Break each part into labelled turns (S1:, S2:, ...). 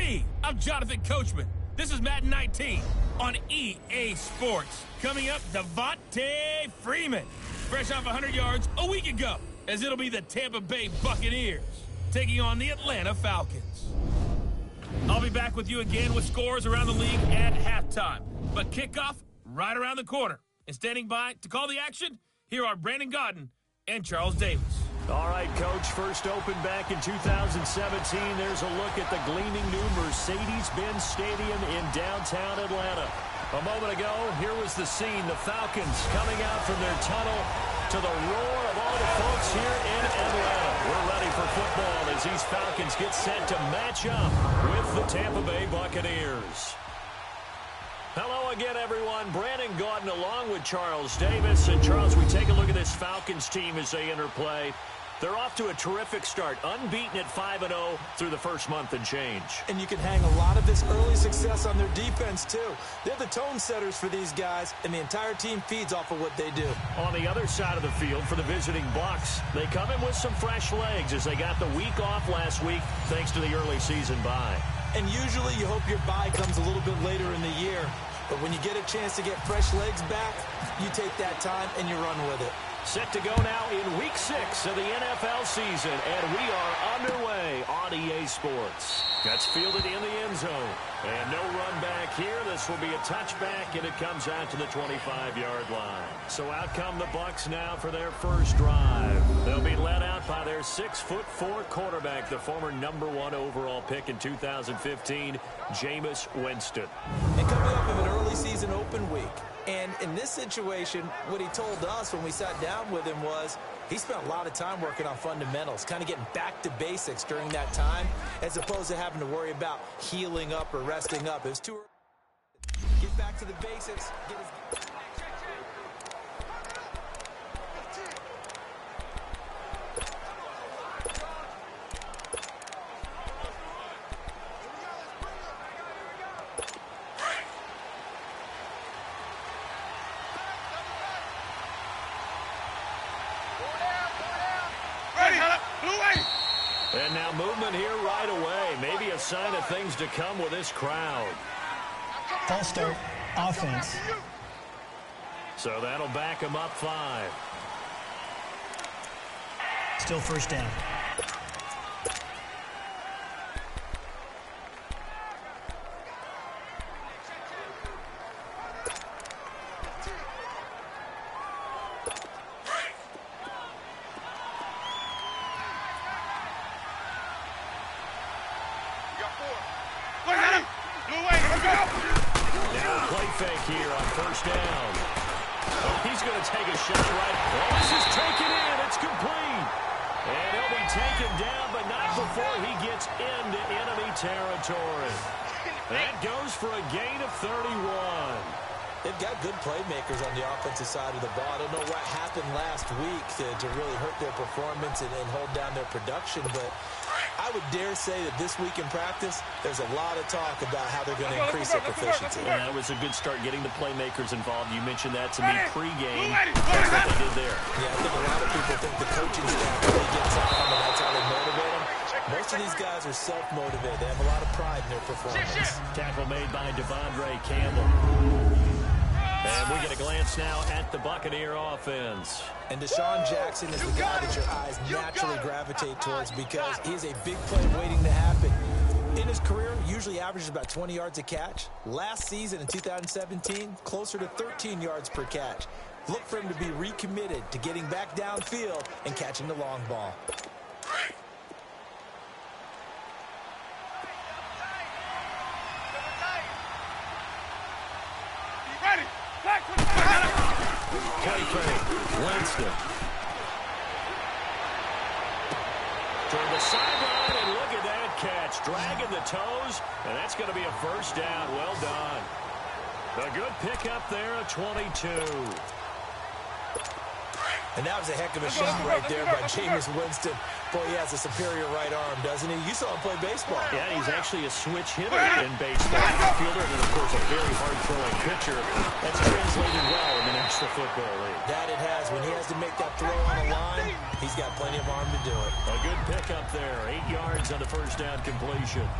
S1: Hey, I'm Jonathan Coachman. This is Madden 19 on EA Sports. Coming up, Devontae Freeman, fresh off 100 yards a week ago, as it'll be the Tampa Bay Buccaneers taking on the Atlanta Falcons. I'll be back with you again with scores around the league at halftime. But kickoff right around the corner. And standing by to call the action, here are Brandon Gaudin and Charles Davis.
S2: All right, Coach, first opened back in 2017. There's a look at the gleaming new Mercedes-Benz Stadium in downtown Atlanta. A moment ago, here was the scene. The Falcons coming out from their tunnel to the roar of all the folks here in Atlanta. We're ready for football as these Falcons get set to match up with the Tampa Bay Buccaneers. Hello again, everyone. Brandon Gaudin along with Charles Davis. And, Charles, we take a look at this Falcons team as they enter play. They're off to a terrific start, unbeaten at 5-0 through the first month and change.
S3: And you can hang a lot of this early success on their defense, too. They're the tone setters for these guys, and the entire team feeds off of what they do.
S2: On the other side of the field for the visiting Bucs, they come in with some fresh legs as they got the week off last week thanks to the early season bye.
S3: And usually you hope your bye comes a little bit later in the year. But when you get a chance to get fresh legs back, you take that time and you run with it.
S2: Set to go now in Week 6 of the NFL season, and we are underway on EA Sports. That's fielded in the end zone. And no run back here. This will be a touchback, and it comes out to the 25-yard line. So out come the Bucs now for their first drive. They'll be led out by their 6'4" quarterback, the former #1 overall pick in 2015, Jameis Winston.
S3: And coming up of an early season open week. And in this situation, what he told us when we sat down with him was he spent a lot of time working on fundamentals, kind of getting back to basics during that time, as opposed to having to worry about healing up or resting up. It was too early. Get back to the basics. Get his...
S2: And now movement here right away. Maybe a sign of things to come with this crowd.
S4: False start, offense.
S2: So that'll back them up 5.
S4: Still first down.
S2: Fake here on first down. Oh, he's going to take a shot right. Oh, this is taken in. It's complete. And he'll be taken down, but not before he gets into enemy territory. That goes for a gain of 31.
S3: They've got good playmakers on the offensive side of the ball. I don't know what happened last week to really hurt their performance and hold down their production, but I would dare say that this week in practice, there's a lot of talk about how they're going to increase their proficiency.
S2: Well, that was a good start getting the playmakers involved. You mentioned that to me pregame. That's what they did there.
S3: Yeah, I think a lot of people think the coaching staff really gets on them, and that's how they motivate them. Most of these guys are self-motivated. They have a lot of pride in their performance.
S2: Tackle made by Devondre Campbell. And we get a glance now at the Buccaneer offense.
S3: And Deshaun Jackson is the guy that your eyes naturally gravitate towards because he is a big play waiting to happen. In his career, usually averages about 20 yards a catch. Last season in 2017, closer to 13 yards per catch. Look for him to be recommitted to getting back downfield and catching the long ball.
S2: Play fake. Winston. Toward the sideline, and look at that catch. Dragging the toes, and that's going to be a first down. Well done. A good pickup there at 22.
S3: And that was a heck of a shot right there by Jameis Winston. Boy, he has a superior right arm, doesn't he? You saw him play baseball.
S2: Yeah, he's actually a switch hitter in baseball. Fielder, and of course a very hard-throwing pitcher. That's translated well in the National Football League.
S3: That it has. When he has to make that throw on the line, he's got plenty of arm to do it.
S2: A good pickup there. 8 yards on the first down completion.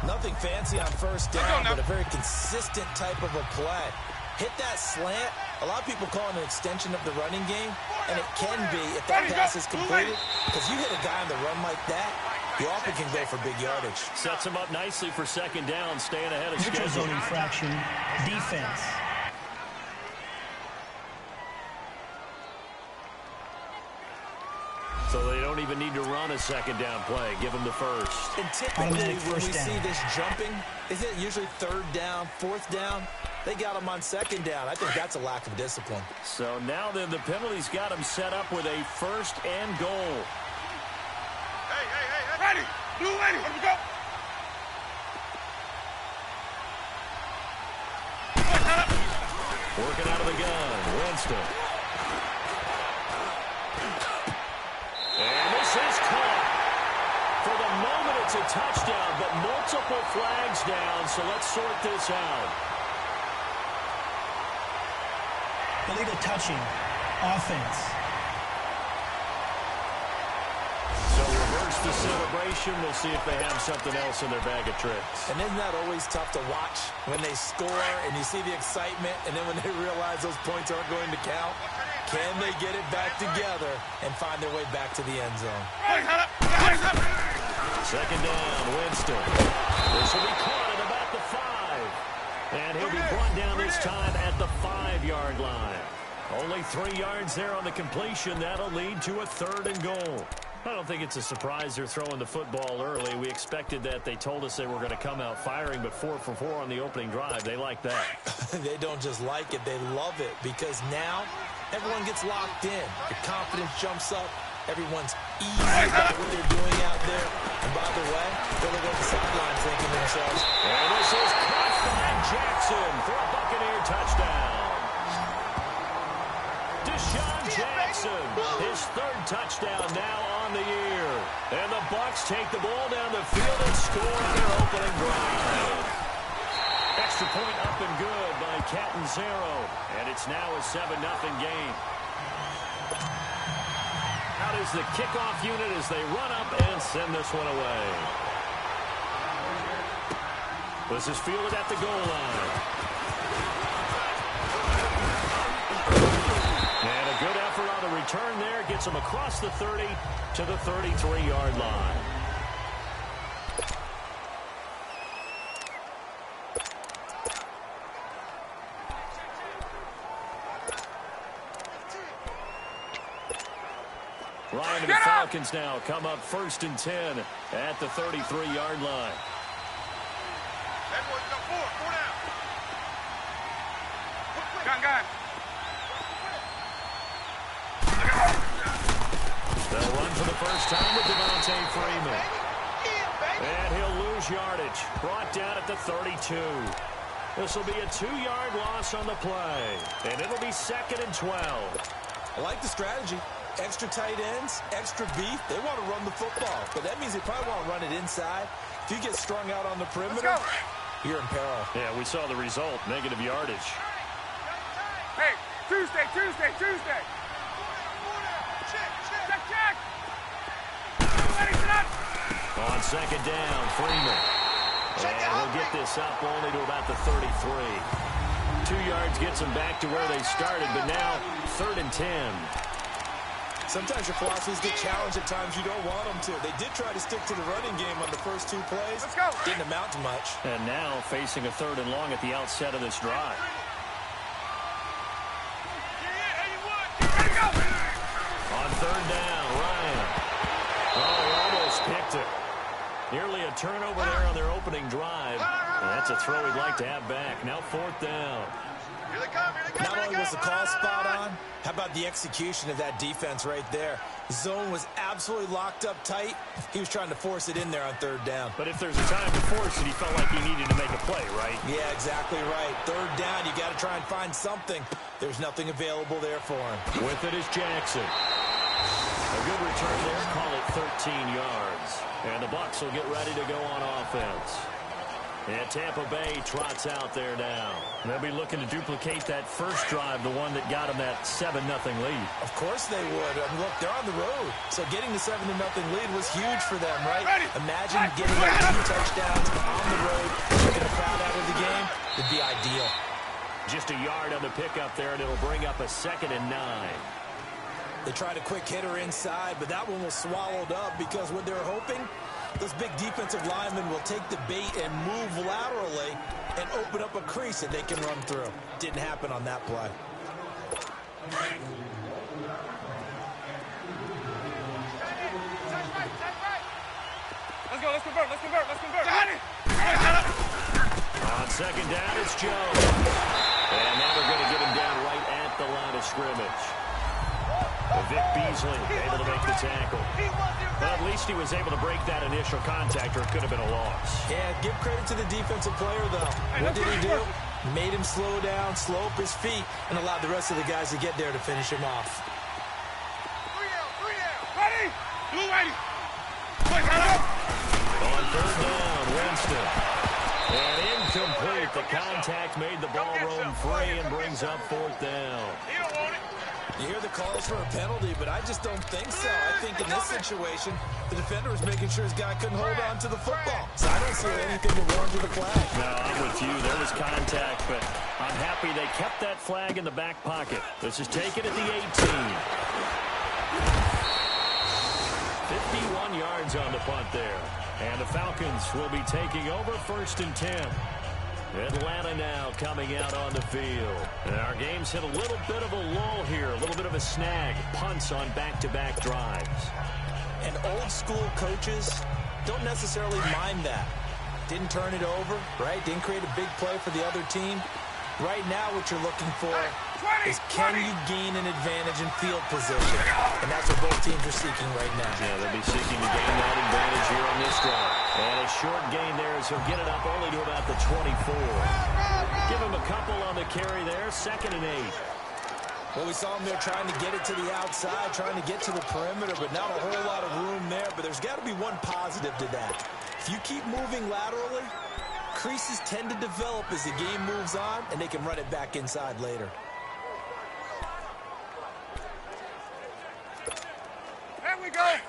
S3: Nothing fancy on first down, but a very consistent type of a play. Hit that slant. A lot of people call it an extension of the running game, and it can be if that pass is completed, because you hit a guy on the run like that, you often can go for big yardage.
S2: Sets him up nicely for second down, staying ahead of
S4: Neutral
S2: schedule.
S4: zone infraction, defense.
S2: So they don't even need to run a second down play. Give them the first.
S3: And typically when we see this jumping, is it usually third down, fourth down? They got them on second down. I think that's a lack of discipline.
S2: So now then the penalty's got them set up with a first and goal.
S5: Hey. Ready. Blue ready. Let me go.
S2: Working out of the gun. Winston. And this is caught. For the moment, it's a touchdown, but multiple flags down, so let's sort this out.
S4: Illegal touching, offense.
S2: So reverse the celebration. We'll see if they have something else in their bag of tricks.
S3: And isn't that always tough to watch when they score and you see the excitement, and then when they realize those points aren't going to count? Can they get it back together and find their way back to the end zone?
S2: Second down, Winston. This will be caught at about the 5. And he'll be brought down this time at the 5-yard line. Only 3 yards there on the completion. That'll lead to a third and goal. I don't think it's a surprise they're throwing the football early. We expected that. They told us they were going to come out firing, but 4 for 4 on the opening drive. They like that.
S3: They don't just like it, they love it, because now everyone gets locked in. The confidence jumps up. Everyone's easy about what they're doing out there. And by the way, they're looking at the sideline thinking to themselves,
S2: and this is caught by Jackson for a Buccaneer touchdown. Deshaun Jackson, his 3rd touchdown now on the year. And the Bucs take the ball down the field and score on their opening drive. Extra point up and good by Catanzaro. And it's now a 7-0 game. Out is the kickoff unit as they run up and send this one away. This is fielded at the goal line. And a good effort on the return there. Gets him across the 30 to the 33-yard line. Ryan and the Falcons now come up 1st and 10 at the 33-yard line.
S5: Gun.
S2: They'll run for the first time with Devontae Freeman. And he'll lose yardage. Brought down at the 32. This will be a 2-yard loss on the play. And it'll be 2nd and 12.
S3: I like the strategy. Extra tight ends, extra beef. They want to run the football, but that means they probably want to run it inside. If you get strung out on the perimeter, you're in peril.
S2: Yeah, we saw the result. Negative yardage.
S5: Hey, Tuesday. Check.
S2: On second down, Freeman. And he'll get this up only to about the 33. 2 yards gets them back to where they started, but now 3rd and 10.
S3: Sometimes your philosophies get challenged at times you don't want them to. They did try to stick to the running game on the first 2 plays.
S5: Let's go.
S3: Didn't amount to much.
S2: And now facing a 3rd and long at the outset of this drive. On 3rd down, Ryan. Oh, he almost picked it. Nearly a turnover there on their opening drive. And that's a throw he'd like to have back. Now 4th down.
S5: Here they come.
S3: Not only was the call spot on, how about the execution of that defense right there? The zone was absolutely locked up tight. He was trying to force it in there on 3rd down.
S2: But if there's a time to force it, he felt like he needed to make a play, right?
S3: Yeah, exactly right. 3rd down, you got to try and find something. There's nothing available there for him.
S2: With it is Jackson. A good return there, call it 13 yards. And the Bucs will get ready to go on offense. And Tampa Bay trots out there now. They'll be looking to duplicate that first drive, the one that got them that 7-0 lead.
S3: Of course they would. I mean, look, they're on the road. So getting the 7-0 lead was huge for them, right? Imagine getting like 2 touchdowns on the road, taking the crowd out of the game. It'd be ideal.
S2: Just a yard on the pickup there, and it'll bring up a 2nd and 9.
S3: They tried a quick hitter inside, but that one was swallowed up because what they're hoping, those big defensive linemen will take the bait and move laterally and open up a crease that they can run through. Didn't happen on that play.
S5: Let's go, let's convert.
S2: On 2nd down, it's Jones. And now they're going to get him down right at the line of scrimmage. Vic Beasley able to make the tackle. Well, at least he was able to break that initial contact, or it could have been a loss.
S3: Yeah, give credit to the defensive player, though. What did he do? Made him slow down, slow up his feet, and allowed the rest of the guys to get there to finish him off.
S5: 3 out. Ready? Blue ready.
S2: On 3rd down, Winston. And incomplete. The contact made the ball roam free and brings up 4th down.
S5: He don't want it.
S3: You hear the calls for a penalty, but I just don't think so. I think in this situation, the defender was making sure his guy couldn't hold on to the football. So I don't see anything to warrant the flag.
S2: No, I'm with you. There was contact, but I'm happy they kept that flag in the back pocket. This is taken at the 18. 51 yards on the punt there. And the Falcons will be taking over 1st and 10. Atlanta now coming out on the field. And our game's hit a little bit of a lull here, a little bit of a snag. Punts on back-to-back drives.
S3: And old school coaches don't necessarily mind that. Didn't turn it over, right? Didn't create a big play for the other team. Right now what you're looking for is can you gain an advantage in field position? And that's what both teams are seeking right now.
S2: Yeah, they'll be seeking to gain that advantage here on this drive. And a short gain there as he'll get it up only to about the 24. Give him a couple on the carry there, 2nd and 8.
S3: Well, we saw him there trying to get it to the outside, trying to get to the perimeter, but not a whole lot of room there. But there's got to be one positive to that. If you keep moving laterally, creases tend to develop as the game moves on, and they can run it back inside later.
S5: There we go.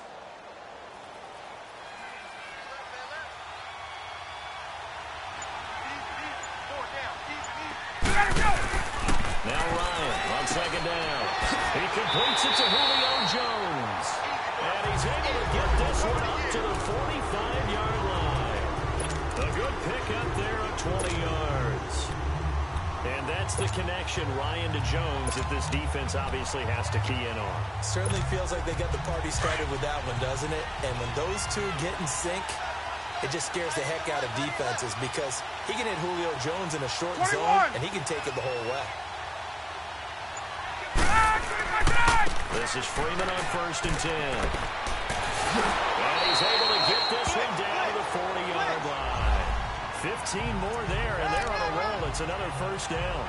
S2: Now Ryan on 2nd down. He completes it to Julio Jones. And he's able to get this one up to the 45-yard line. A good pickup there at 20 yards. And that's the connection, Ryan to Jones, that this defense obviously has to key in on.
S3: Certainly feels like they got the party started with that one, doesn't it? And when those two get in sync, it just scares the heck out of defenses because he can hit Julio Jones in a short
S5: 21.
S3: zone, and he can take it the whole way.
S2: This is Freeman on 1st and 10. And he's able to get this one down to the 40-yard line. 15 more there, and they're on a roll. It's another 1st down.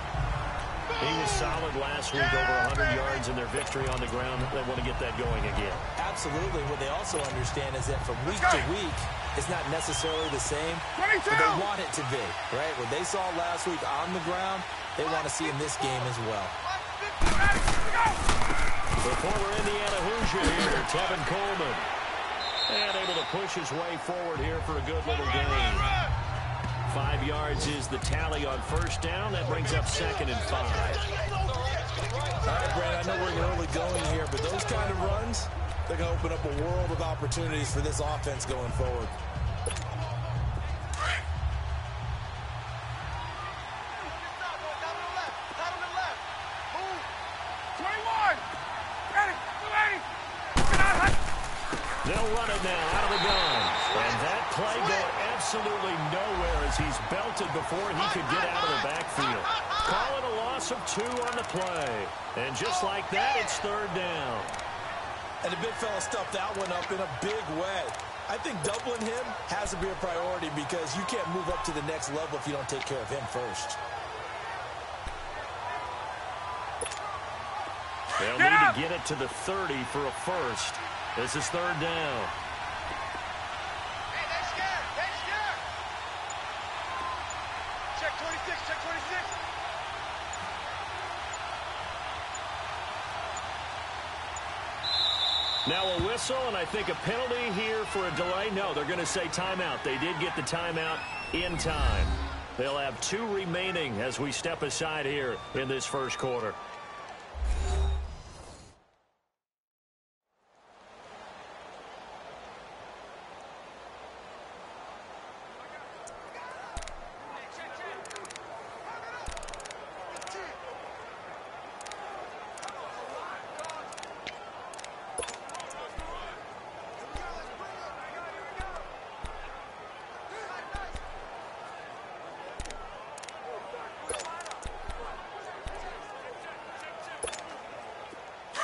S2: He was solid last week, over 100 yards in their victory on the ground. They want to get that going again.
S3: Absolutely. What they also understand is that from week to week, it's not necessarily the same, but they want it to be, right? What they saw last week on the ground, they want to see in this game as well.
S2: The former Indiana Hoosier here, Tevin Coleman. And able to push his way forward here for a good little gain. 5 yards is the tally on 1st down. That brings up 2nd and 5.
S3: All right, Brad, I know we're early going here, but those kind of runs, they're going to open up a world of opportunities for this offense going forward.
S2: They'll run it now out of the gun. And that play going absolutely nowhere as he's belted before he could get out of the backfield. Calling a loss of 2 on the play. And just like that, it's 3rd down.
S3: And the big fella stuffed that one up in a big way. I think doubling him has to be a priority because you can't move up to the next level if you don't take care of him first.
S2: They'll need to get it to the 30 for a first. This is 3rd down.
S5: Hey, they're scared. 26, check 26.
S2: Now a whistle, and I think a penalty here for a delay. No, they're going to say timeout. They did get the timeout in time. They'll have 2 remaining as we step aside here in this first quarter.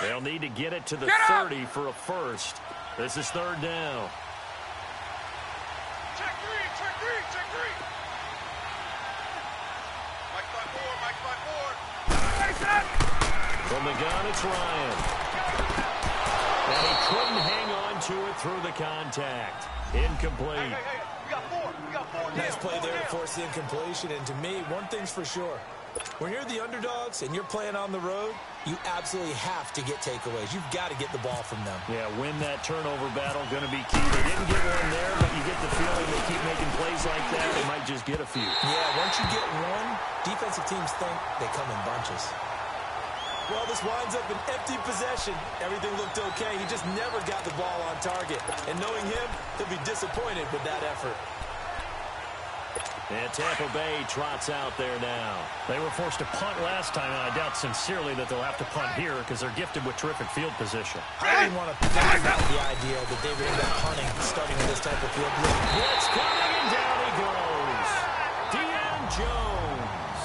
S2: They'll need to get it to the 30 for a first. This is third down.
S5: Check three, check three, check three. Mike 5-4, Mike 5-4.
S2: From the gun, it's Ryan. And he couldn't hang on to it through the contact. Incomplete.
S5: Hey, we got 4. We got 4
S3: Nice play there to force the incompletion. And to me, one thing's for sure. When you're the underdogs and you're playing on the road, you absolutely have to get takeaways. You've got to get the ball from them.
S2: Yeah, win that turnover battle, going to be key. They didn't get one there, but you get the feeling they keep making plays like that, they might just get a few.
S3: Yeah, once you get one, defensive teams think they come in bunches. Well, this winds up an empty possession. Everything looked okay. He just never got the ball on target. And knowing him, he'll be disappointed with that effort.
S2: And Tampa Bay trots out there now.
S6: They were forced to punt last time, and I doubt sincerely that they'll have to punt here because they're gifted with terrific field position.
S3: I didn't want to think about the idea that they would end up punting starting with this type of field.
S2: Blitz coming, and down he goes. Deion Jones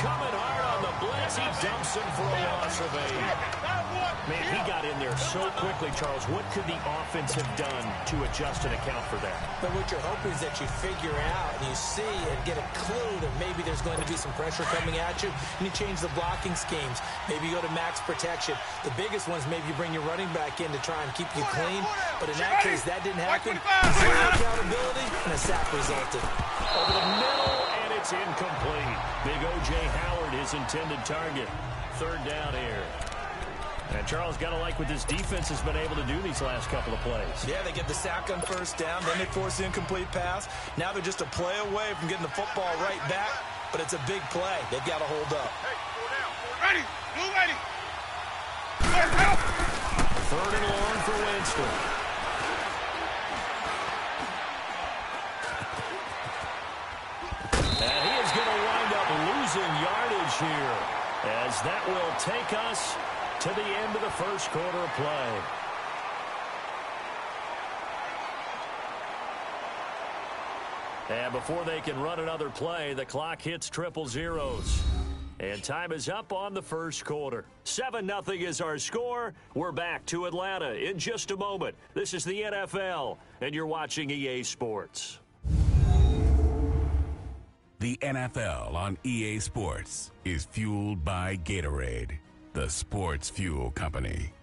S2: coming hard on the blitz. He dumps him for a loss of 8. Man, he got in there so quickly, Charles. What could the offense have done to adjust and account for that?
S3: But what you're hoping is that you figure out and you see and get a clue that maybe there's going to be some pressure coming at you, and you change the blocking schemes. Maybe you go to max protection. The biggest ones, maybe you bring your running back in to try and keep you clean. But in that case, that didn't happen. Zero accountability, and a sack resulted.
S2: Over the middle, and it's incomplete. Big O.J. Howard, his intended target. Third down here.
S6: And Charles, got to like what this defense has been able to do these last couple of plays.
S3: Yeah, they get the sack on first down, then they force the incomplete pass. Now they're just a play away from getting the football right back, but it's a big play. They've got to hold up.
S5: Hey, 4 down. Ready, blue ready.
S2: Third and long for Winston. And he is going to wind up losing yardage here, as that will take us to the end of the first quarter of play. And before they can run another play, the clock hits triple zeros. And time is up on the first quarter. 7-0 is our score. We're back to Atlanta in just a moment. This is the NFL, and you're watching EA Sports.
S7: The NFL on EA Sports is fueled by Gatorade, the sports fuel company.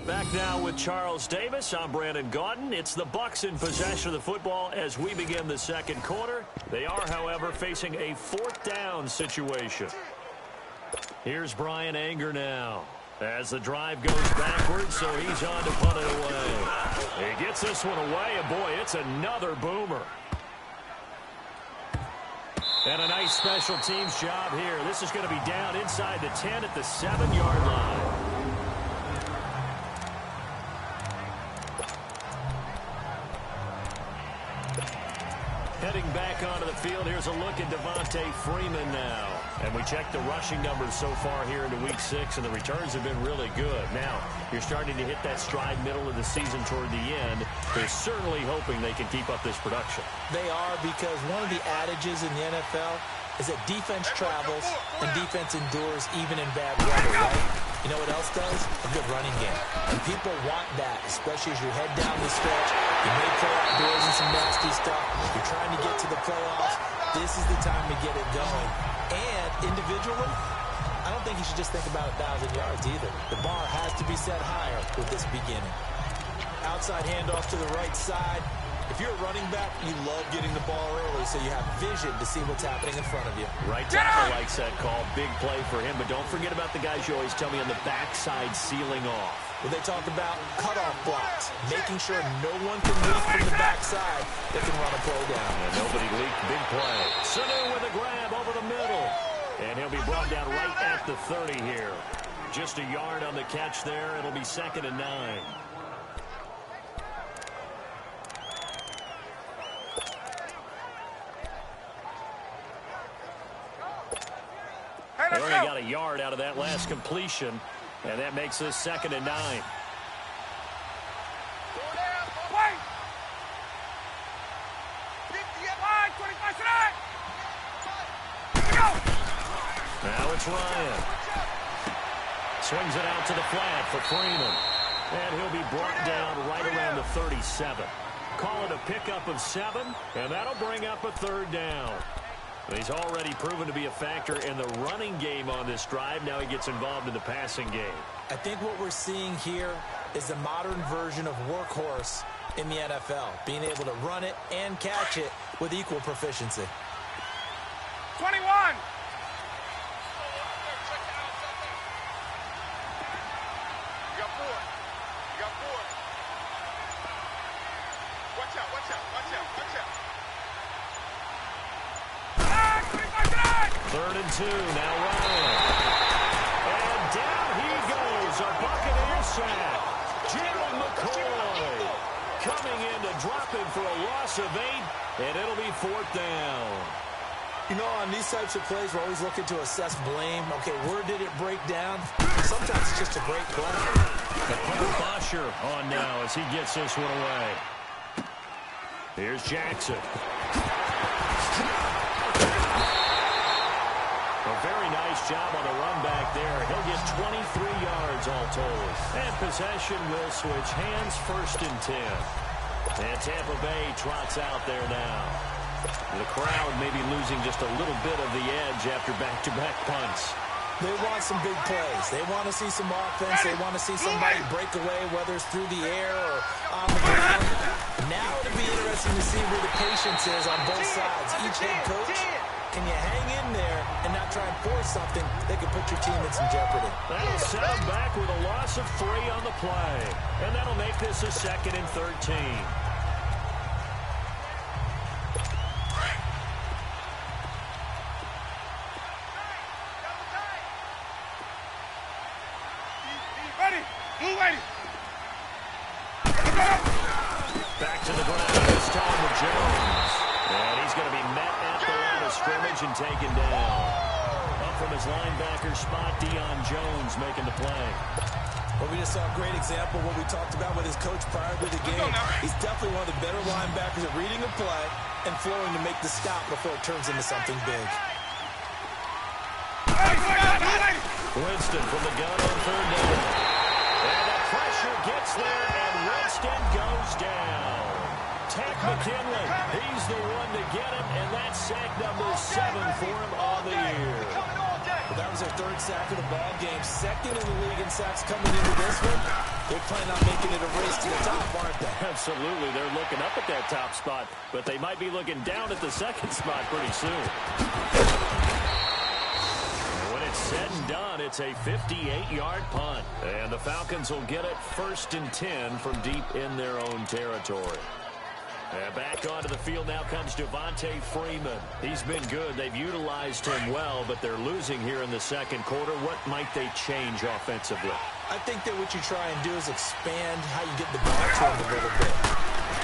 S2: Back now with Charles Davis. I'm Brandon Gaudin. It's the Bucs in possession of the football as we begin the second quarter. They are, however, facing a fourth down situation. Here's Brian Anger now as the drive goes backwards, so he's on to punt it away. He gets this one away, and boy, it's another boomer. And a nice special teams job here. This is going to be down inside the 10 at the 7-yard line. Heading back onto the field, here's a look at Devontae Freeman now. And we check the rushing numbers so far here into Week 6, and the returns have been really good. Now, you're starting to hit that stride middle of the season toward the end. They're certainly hoping they can keep up this production.
S3: They are, because one of the adages in the NFL is that defense travels and defense endures even in bad weather, right? You know what else does? A good running game. And people want that, especially as you head down the stretch. You may play outdoors and some nasty stuff. You're trying to get to the playoffs. This is the time to get it going. And individually, I don't think you should just think about 1,000 yards either. The bar has to be set higher with this beginning. Outside handoff to the right side. If you're a running back, you love getting the ball early so you have vision to see what's happening in front of you.
S6: Right tackle likes that call. Big play for him, but don't forget about the guys you always tell me on the backside sealing off.
S3: Well, they talk about cutoff blocks, making sure no one can leak from the backside that can run a play down.
S6: And nobody leaked. Big play. Sanu with a grab over the middle. And he'll be brought down right at the 30 here. Just a yard on the catch there. It'll be 2nd and 9. They only got a yard out of that last completion, and that makes this 2nd and 9. Now it's Ryan. Swings it out to the flat for Freeman. And he'll be brought down right around the 37. Call it a pickup of 7, and that'll bring up a 3rd down. He's already proven to be a factor in the running game on this drive. Now he gets involved in the passing game.
S3: I think what we're seeing here is a modern version of workhorse in the NFL, being able to run it and catch it with equal proficiency.
S5: 21!
S6: Third and 2, now Ryan. And down he goes, a Buccaneers sack. Gerald McCoy coming in to drop him for a loss of 8, and it'll be 4th down.
S3: You know, on these types of plays, we're always looking to assess blame. Okay, where did it break down? Sometimes it's just a great play.
S6: Bosher on now as he gets this one away. Here's Jackson. A very nice job on the run back there. He'll get 23 yards all told. And possession will switch hands, 1st and 10. And Tampa Bay trots out there now. The crowd may be losing just a little bit of the edge after back-to-back punts.
S3: They want some big plays. They want to see some offense. They want to see somebody break away, whether it's through the air or on the ground. Now it'll be interesting to see where the patience is on both sides. Each head coach, can you hang in there and not try and force something that could put your team in some jeopardy?
S6: That'll set them back with a loss of 3 on the play. And that'll make this a 2nd and 13. Back to the ground this time with Jones. And he's going to be met at the line of scrimmage and taken down. Up from his linebacker spot, Deion Jones making the play.
S3: Well, we just saw a great example of what we talked about with his coach prior to the game. He's definitely one of the better linebackers at reading a play and flowing to make the stop before it turns into something big.
S6: Winston from the gun on 3rd down. And the pressure gets there, and Winston goes down. Tank McKinley, he's the one to get him, and that's sack number 7 for him on the year.
S3: Well, that was their 3rd sack of the ball game. 2nd in the league in sacks coming into this one. They plan on making it a race to the top, aren't they?
S6: Absolutely. They're looking up at that top spot, but they might be looking down at the 2nd spot pretty soon. When it's said and done, it's a 58-yard punt. And the Falcons will get it 1st and 10 from deep in their own territory. And back onto the field now comes Devontae Freeman. He's been good. They've utilized him well, but they're losing here in the 2nd quarter. What might they change offensively?
S3: I think that what you try and do is expand how you get the ball to him a little bit.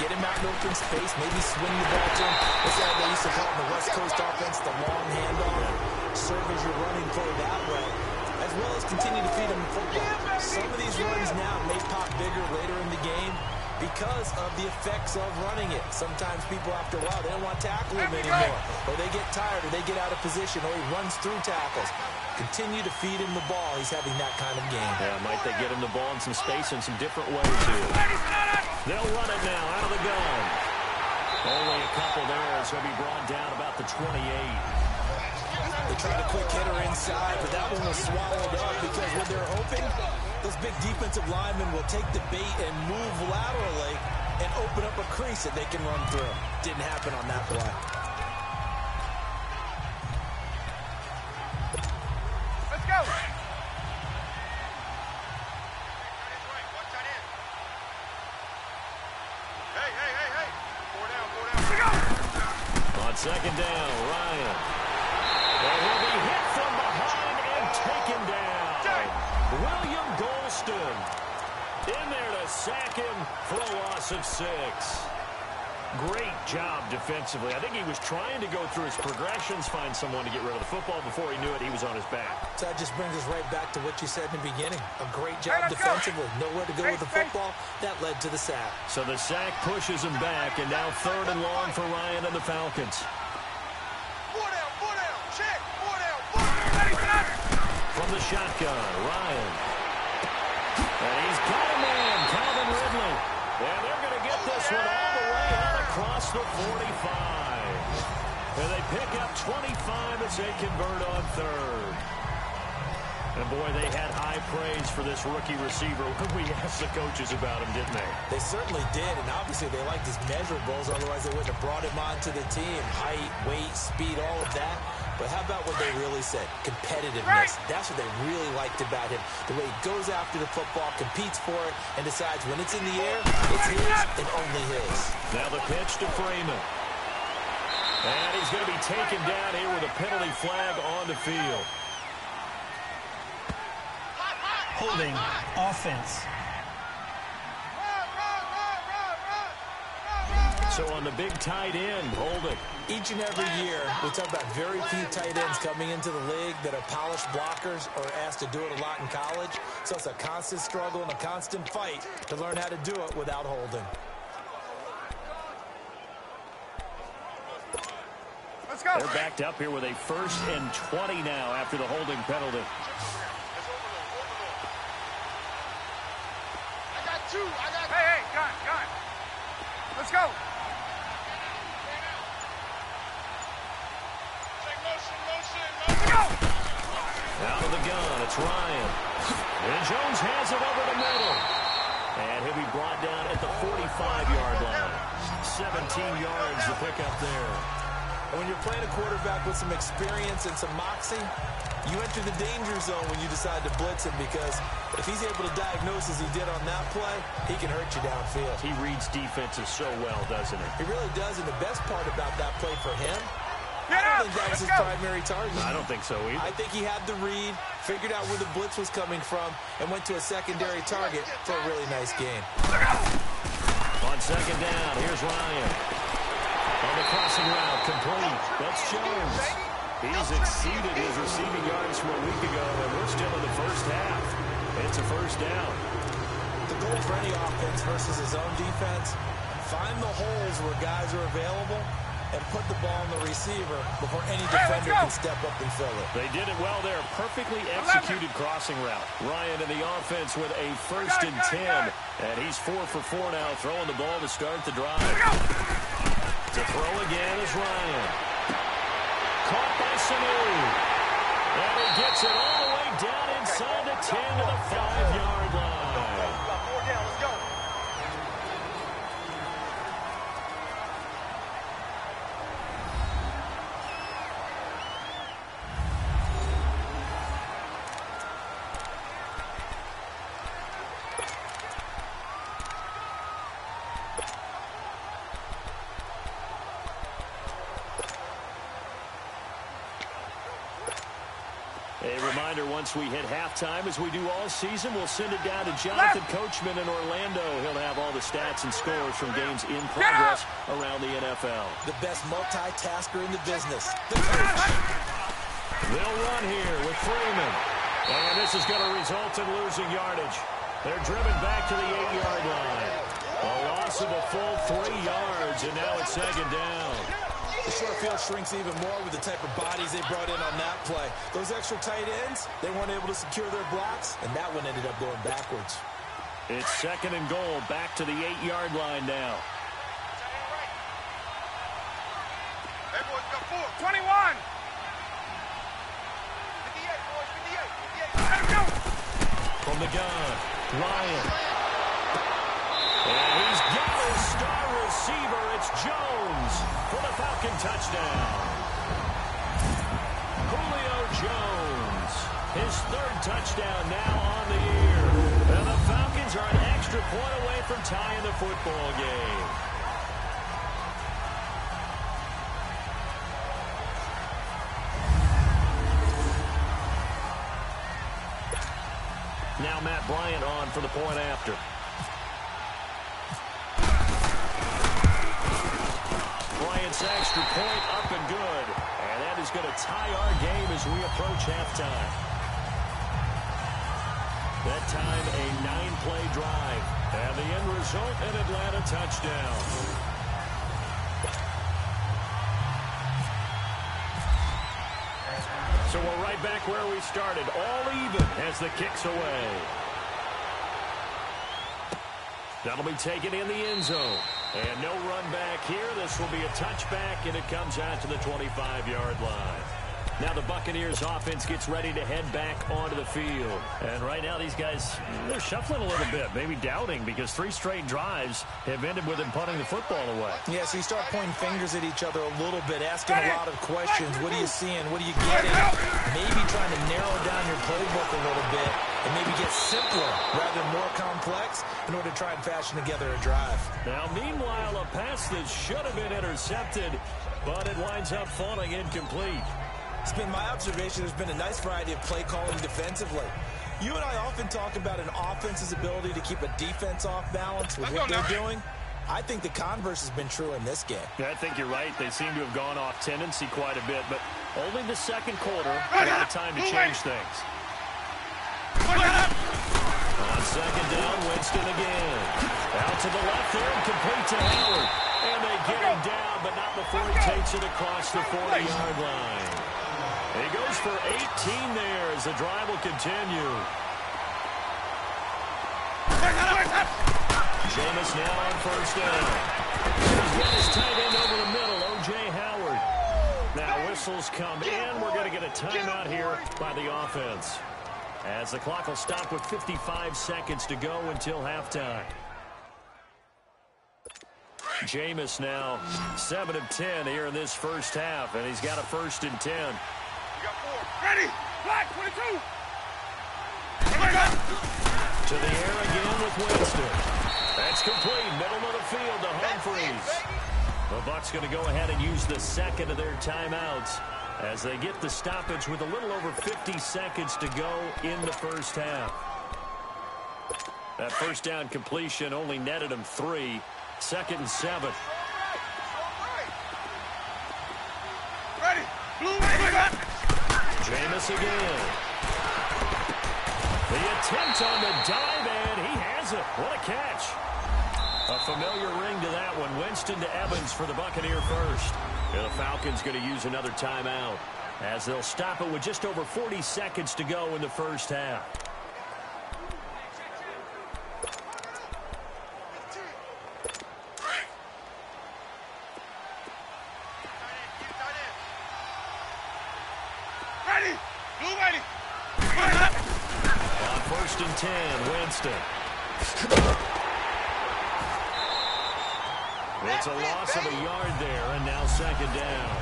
S3: Get him out in open space, maybe swing the ball to him. That's what they used to call it in the West Coast offense, the long handoff. Serve as your running play that way, as well as continue to feed him the football. Some of these runs now may pop bigger later in the game because of the effects of running it. Sometimes people, after a while, they don't want to tackle him anymore. Or they get tired, or they get out of position, or he runs through tackles. Continue to feed him the ball. He's having that kind of game.
S6: Yeah, might they get him the ball in some space in some different ways here. They'll run it now out of the gun. Only a couple there, so he'll be brought down about the 28.
S3: They tried a quick hitter inside, but that one was swallowed up because what they're hoping, those big defensive linemen will take the bait and move laterally and open up a crease space that they can run through. Didn't happen on that play.
S5: Let's go. Hey. 4 down. Let's go.
S6: On second down, Ryan. And he'll be hit from behind and taken down. William Golston in there to sack him for a loss of 6. Great job defensively. I think he was trying to go through his progressions, find someone to get rid of the football. Before he knew it, he was on his back.
S3: So that just brings us right back to what you said in the beginning. A great job defensively. Nowhere to go with the football. That led to the sack.
S6: So the sack pushes him back, and now 3rd and long for Ryan and the Falcons.
S5: 4 down. Check. 4 down.
S6: From the shotgun, Ryan. And he's got a man, Calvin Ridley. And they're going to get this one all the way out across the 45. And they pick up 25 as they convert on 3rd. And, boy, they had high praise for this rookie receiver when we asked the coaches about him, didn't they?
S3: They certainly did, and obviously they liked his measurables. Otherwise, they wouldn't have brought him onto the team. Height, weight, speed, all of that. But how about what they really said? Competitiveness. That's what they really liked about him. The way he goes after the football, competes for it, and decides when it's in the air, it's his and only his.
S6: Now the pitch to Freeman. And he's going to be taken down here with a penalty flag on the field.
S4: Holding offense.
S6: So on the big tight end, holding.
S3: Each and every year, we talk about very few tight ends coming into the league that are polished blockers or asked to do it a lot in college. So it's a constant struggle and a constant fight to learn how to do it without holding.
S5: Let's go.
S6: They're backed up here with a 1st and 20 now after the holding penalty.
S5: I got 2. Hey, gun. Let's go.
S6: Out of the gun, it's Ryan. And Jones has it over the middle. And he'll be brought down at the 45-yard line. 17 yards to pick up there.
S3: And when you're playing a quarterback with some experience and some moxie, you enter the danger zone when you decide to blitz him, because if he's able to diagnose as he did on that play, he can hurt you downfield.
S6: He reads defenses so well, doesn't he?
S3: He really does, and the best part about that play for him, I don't think that was his primary target.
S6: I don't think so either.
S3: I think he had the read, figured out where the blitz was coming from, and went to a secondary target for a really nice gain.
S6: On second down, here's Ryan. On the crossing route, complete. That's Jones. He's exceeded his receiving yards from a week ago, and we're still in the first half. It's a 1st down.
S3: The goal for any offense versus his own defense, find the holes where guys are available and put the ball on the receiver before any defender can step up and fill it.
S6: They did it well there. Perfectly executed crossing route. Ryan in the offense with a 1st and 10. And he's 4 for 4 now, throwing the ball to start the drive. To throw again is Ryan. Caught by Sanu. And he gets it all the way down inside the 10 to the 5-yard line.
S5: 4 down, let's go.
S6: A reminder, once we hit halftime, as we do all season, we'll send it down to Jonathan Coachman in Orlando. He'll have all the stats and scores from games in progress around the NFL.
S3: The best multitasker in the business, the coach.
S6: They'll run here with Freeman. And this is going to result in losing yardage. They're driven back to the 8-yard line. A loss of a full 3 yards, and now it's second down.
S3: The short field shrinks even more with the type of bodies they brought in on that play. Those extra tight ends, they weren't able to secure their blocks, and that one ended up going backwards.
S6: It's second and goal, back to the 8-yard line now.
S5: Hey, boys, got 4. 21. 58, boys, 58. Let's go.
S6: From the gun, Ryan. And he's got his star receiver from tying the football game. Now Matt Bryant on for the point after. Bryant's extra point up and good. And that is going to tie our game as we approach halftime. That time a 9-play drive. And the end result, an Atlanta touchdown. So we're right back where we started. All even as the kick's away. That'll be taken in the end zone. And no run back here. This will be a touchback, and it comes out to the 25-yard line. Now the Buccaneers offense gets ready to head back onto the field.
S2: And right now these guys, they're shuffling a little bit, maybe doubting, because 3 straight drives have ended with them punting the football away.
S3: Yeah, so you start pointing fingers at each other a little bit, asking a lot of questions. What are you seeing? What are you getting? Maybe trying to narrow down your playbook a little bit and maybe get simpler rather than more complex in order to try and fashion together a drive.
S6: Now, meanwhile, a pass that should have been intercepted, but it winds up falling incomplete.
S3: It's been my observation there's been a nice variety of play calling defensively. You and I often talk about an offense's ability to keep a defense off balance with what they're doing. I think the converse has been true in this game.
S2: Yeah, I think you're right. They seem to have gone off tendency quite a bit, but only the second quarter, a lot of time to change things.
S6: On second down, Winston again. Out to the left there and complete to Howard. And they get him down, but not before he takes it across the 40-yard line. He goes for 18 there as the drive will continue. Jameis now on first down. He's got his tight end over the middle, O.J. Howard. Now whistles come in. We're going to get a timeout here by the offense, as the clock will stop with 55 seconds to go until halftime. Jameis now 7 of 10 here in this first half, and he's got a 1st and 10.
S5: Ready! Black 22!
S6: To the air again with Winston. That's complete. Middle of the field to Humphries. The Bucs going to go ahead and use the second of their timeouts as they get the stoppage with a little over 50 seconds to go in the first half. That first down completion only netted him 3. 2nd and 7.
S5: Ready! Blue ready!
S6: Jameis again. The attempt on the dive, and he has it. What a catch. A familiar ring to that one. Winston to Evans for the Buccaneer first. And the Falcons going to use another timeout as they'll stop it with just over 40 seconds to go in the first half. On 1st and 10, Winston. It's a loss of a yard there, and now 2nd down.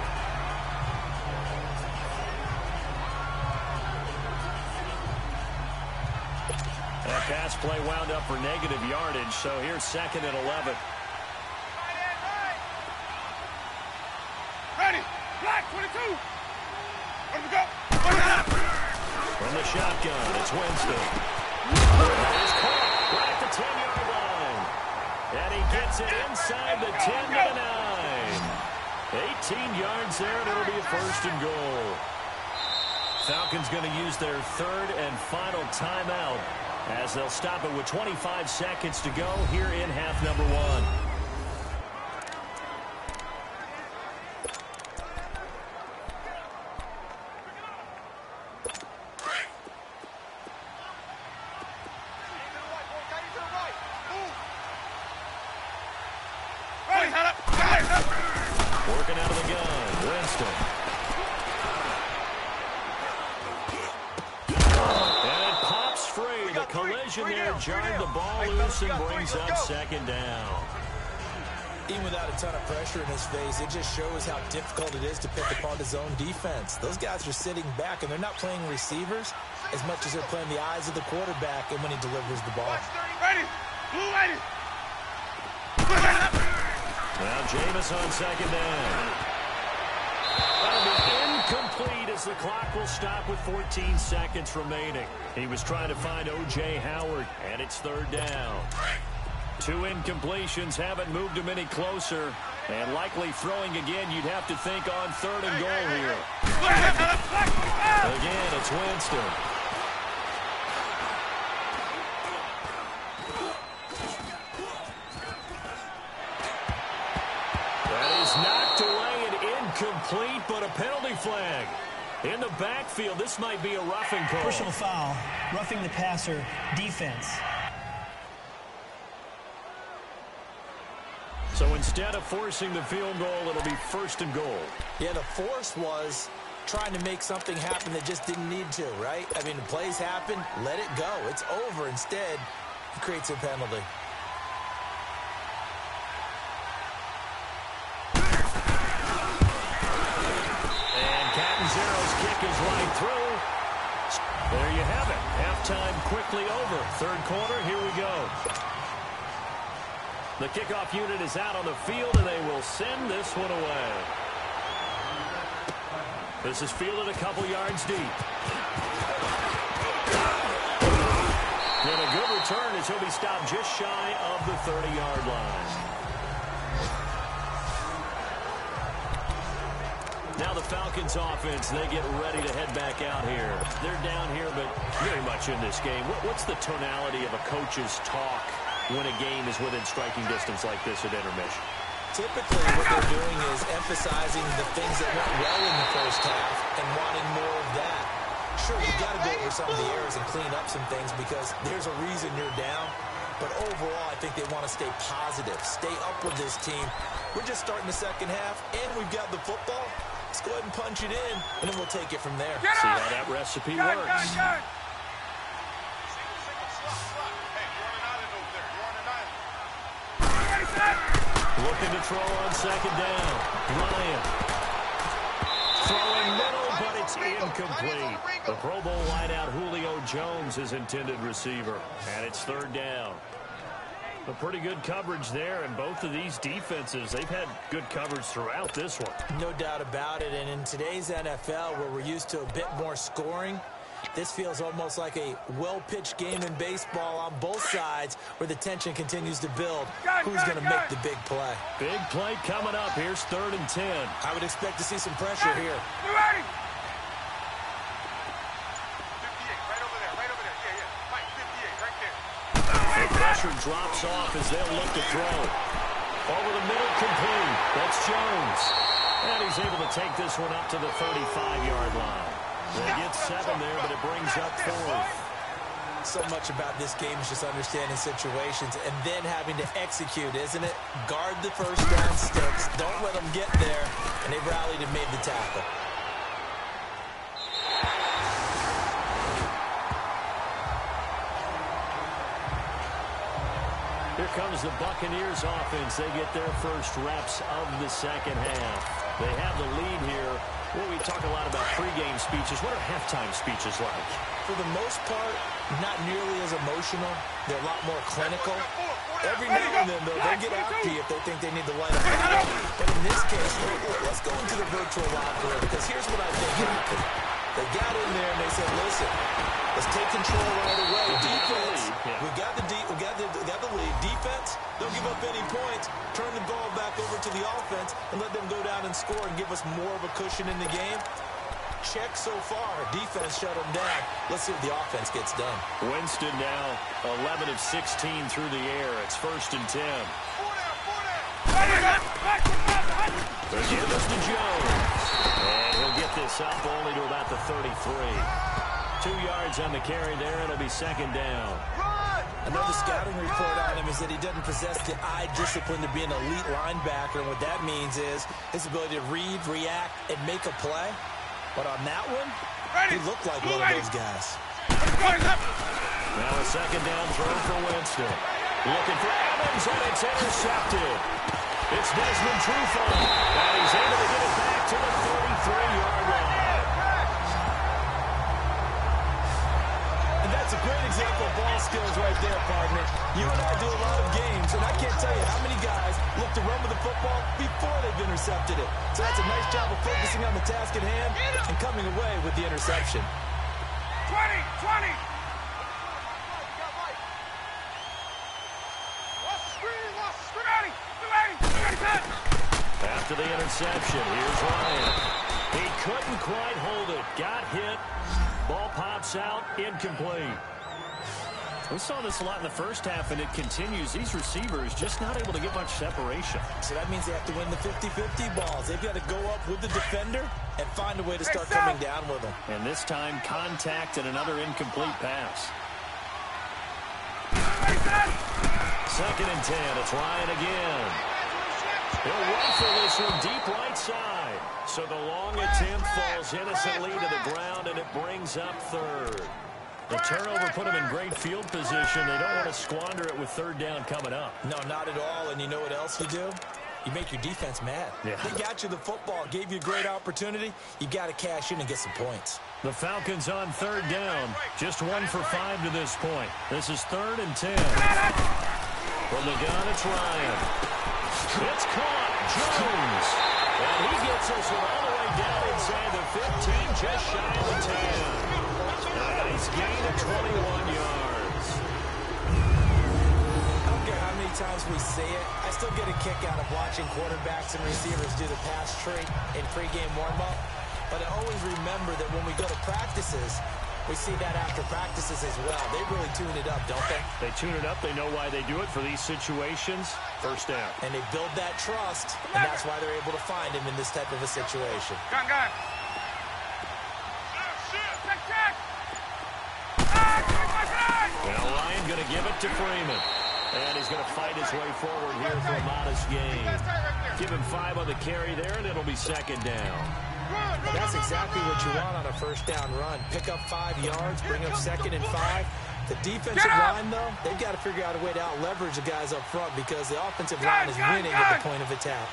S6: That pass play wound up for negative yardage, so here's 2nd and 11.
S5: Ready! Black 22! Where do we go?
S6: From the shotgun, it's Winston. He's caught right at the 10-yard line. And he gets it inside the 10 to the 9. 18 yards there, and it'll be a 1st and goal. Falcons going to use their 3rd and final timeout as they'll stop it with 25 seconds to go here in half number 1. Working out of the gun, Winston. And it pops free. The collision there jarred the ball loose and brings up 2nd down.
S3: Even without a ton of pressure in his face, it just shows how difficult it is to pick apart his own defense. Those guys are sitting back, and they're not playing receivers as much as they're playing the eyes of the quarterback and when he delivers the ball.
S5: Ready! Blue ready!
S6: Jameis on second down. That'll be incomplete as the clock will stop with 14 seconds remaining. He was trying to find O.J. Howard, and it's third down. 2 incompletions haven't moved him any closer, and likely throwing again, you'd have to think on third and goal here. Again, it's Winston. That is knocked away and incomplete, but a penalty flag. In the backfield, this might be a roughing call.
S4: Personal foul, roughing the passer, defense.
S6: So instead of forcing the field goal, it'll be first and goal.
S3: Yeah, the force was trying to make something happen that just didn't need to, right? I mean, the plays happen, let it go. It's over. Instead, it creates a penalty.
S6: And Catanzaro's kick is right through. There you have it. Halftime quickly over. Third quarter, here we go. The kickoff unit is out on the field, and they will send this one away. This is fielded a couple yards deep. And a good return as he'll be stopped just shy of the 30-yard line. Now the Falcons offense, they get ready to head back out here. They're down here, but very much in this game. What's the tonality of a coach's talk when a game is within striking distance like this at intermission?
S3: Typically, what they're doing is emphasizing the things that went well in the first half and wanting more of that. Sure, you've got to go over some of the errors and clean up some things because there's a reason you're down. But overall, I think they want to stay positive, stay up with this team. We're just starting the second half, and we've got the football. Let's go ahead and punch it in, and then we'll take it from there.
S6: See how that recipe works. Looking to throw on second down. Ryan. Throwing middle, but it's incomplete. The Pro Bowl wideout Julio Jones is intended receiver. And it's third down. A pretty good coverage there, and both of these defenses, they've had good coverage throughout this one.
S3: No doubt about it, and in today's NFL, where we're used to a bit more scoring, this feels almost like a well-pitched game in baseball on both sides where the tension continues to build. Who's going to make the big play?
S6: Big play coming up. Here's 3rd and 10.
S3: I would expect to see some pressure here.
S6: The pressure drops off as they'll look to throw. Over the middle, complete. That's Jones. And he's able to take this one up to the 35-yard line. They get 7 there, but it brings up 4th.
S3: So much about this game is just understanding situations and then having to execute, isn't it? Guard the first down sticks. Don't let them get there. And they rallied and made the tackle.
S6: Here comes the Buccaneers offense. They get their first reps of the second half. They have the lead here. Well, we talk a lot about pregame speeches. What are halftime speeches like?
S3: For the most part, not nearly as emotional. They're a lot more clinical. Every now and then, though, they'll get after you if they think they need to light up. But in this case, let's go into the virtual locker room, because here's what I think happened. They got in there and they said, listen, let's take control right away. Defense, we got the lead. Defense, don't give up any points. Turn the ball back over to the offense and let them go down and score and give us more of a cushion in the game. Check so far. Defense shut them down. Let's see if the offense gets done.
S6: Winston now 11 of 16 through the air. It's 1st and 10. They give us to Jones. And he'll get this up only to about the 33. 2 yards on the carry there. It'll be 2nd down.
S3: Another scouting report on him is that he doesn't possess the eye discipline to be an elite linebacker. And what that means is his ability to read, react, and make a play. But on that one, he looked like one of those guys.
S6: Now a 2nd down throw for Winston. Looking for Evans, and it's intercepted. It's Desmond Trufant, and he's able to get it back to the 33-yard line.
S3: And that's a great example of ball skills right there, partner. You and I do a lot of games, and I can't tell you how many guys look to run with the football before they've intercepted it. So that's a nice job of focusing on the task at hand and coming away with the interception.
S5: 20!
S6: After the interception, here's Ryan. He couldn't quite hold it. Got hit. Ball pops out. Incomplete. We saw this a lot in the first half, and it continues. These receivers just not able to get much separation.
S3: So that means they have to win the 50-50 balls. They've got to go up with the defender and find a way to start coming down with them.
S6: And this time, contact and another incomplete pass. 2nd and 10. It's Ryan again. He'll rifle this one deep right side. So the long attempt falls innocently to the ground, and it brings up 3rd. The turnover put them in great field position. They don't want to squander it with 3rd down coming up.
S3: No, not at all. And you know what else you do? You make your defense mad.
S6: Yeah.
S3: They got you the football, gave you a great opportunity. You got to cash in and get some points.
S6: The Falcons on 3rd down. Just 1 for 5 to this point. This is 3rd and 10. From the gun, it's Ryan. It's caught. Jones. And he gets us all the way down inside the 15, just shy of the 10. Nice gain of 21 yards.
S3: I don't care how many times we say it, I still get a kick out of watching quarterbacks and receivers do the pass tree in pregame warm-up. But I always remember that when we go to practices, we see that after practices as well. They really tune it up, don't they?
S6: They tune it up. They know why they do it for these situations. 1st down.
S3: And they build that trust, and that's why they're able to find him in this type of a situation.
S5: Gun.
S6: Now Ryan going to give it to Freeman. And he's going to fight his way forward here for a modest gain. Give him 5 on the carry there, and it'll be 2nd down.
S3: That's exactly what you want on a 1st down run. Pick up 5 yards, bring up 2nd and 5. The defensive line, though, they've got to figure out a way to out-leverage the guys up front because the offensive line is winning at the point of attack.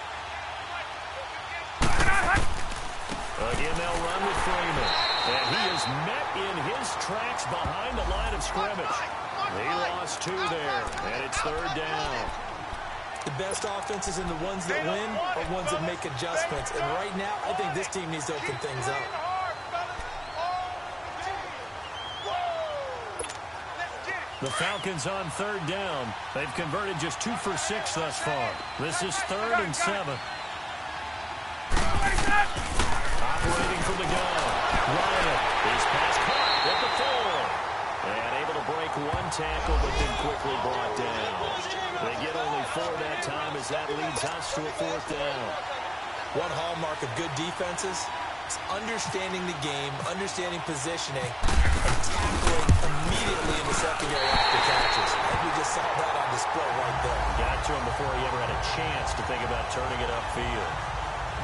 S6: Again, they'll run with Freeman. And he is met in his tracks behind the line of scrimmage. He lost 2 there, and it's 3rd down.
S3: The best offenses and the ones that win are ones that make adjustments. And right now, I think this team needs to open things up.
S6: The Falcons on 3rd down. They've converted just 2 for 6 thus far. This is 3rd and 7. Operating from the gun. Ryan. His pass caught at the 4. And able to break 1 tackle, but then quickly brought down. They get only 4 that time as that leads us to a 4th down.
S3: One hallmark of good defenses is understanding the game, understanding positioning, and tackling immediately in the secondary after catches. I think we just saw that on display right there.
S6: Got to him before he ever had a chance to think about turning it upfield.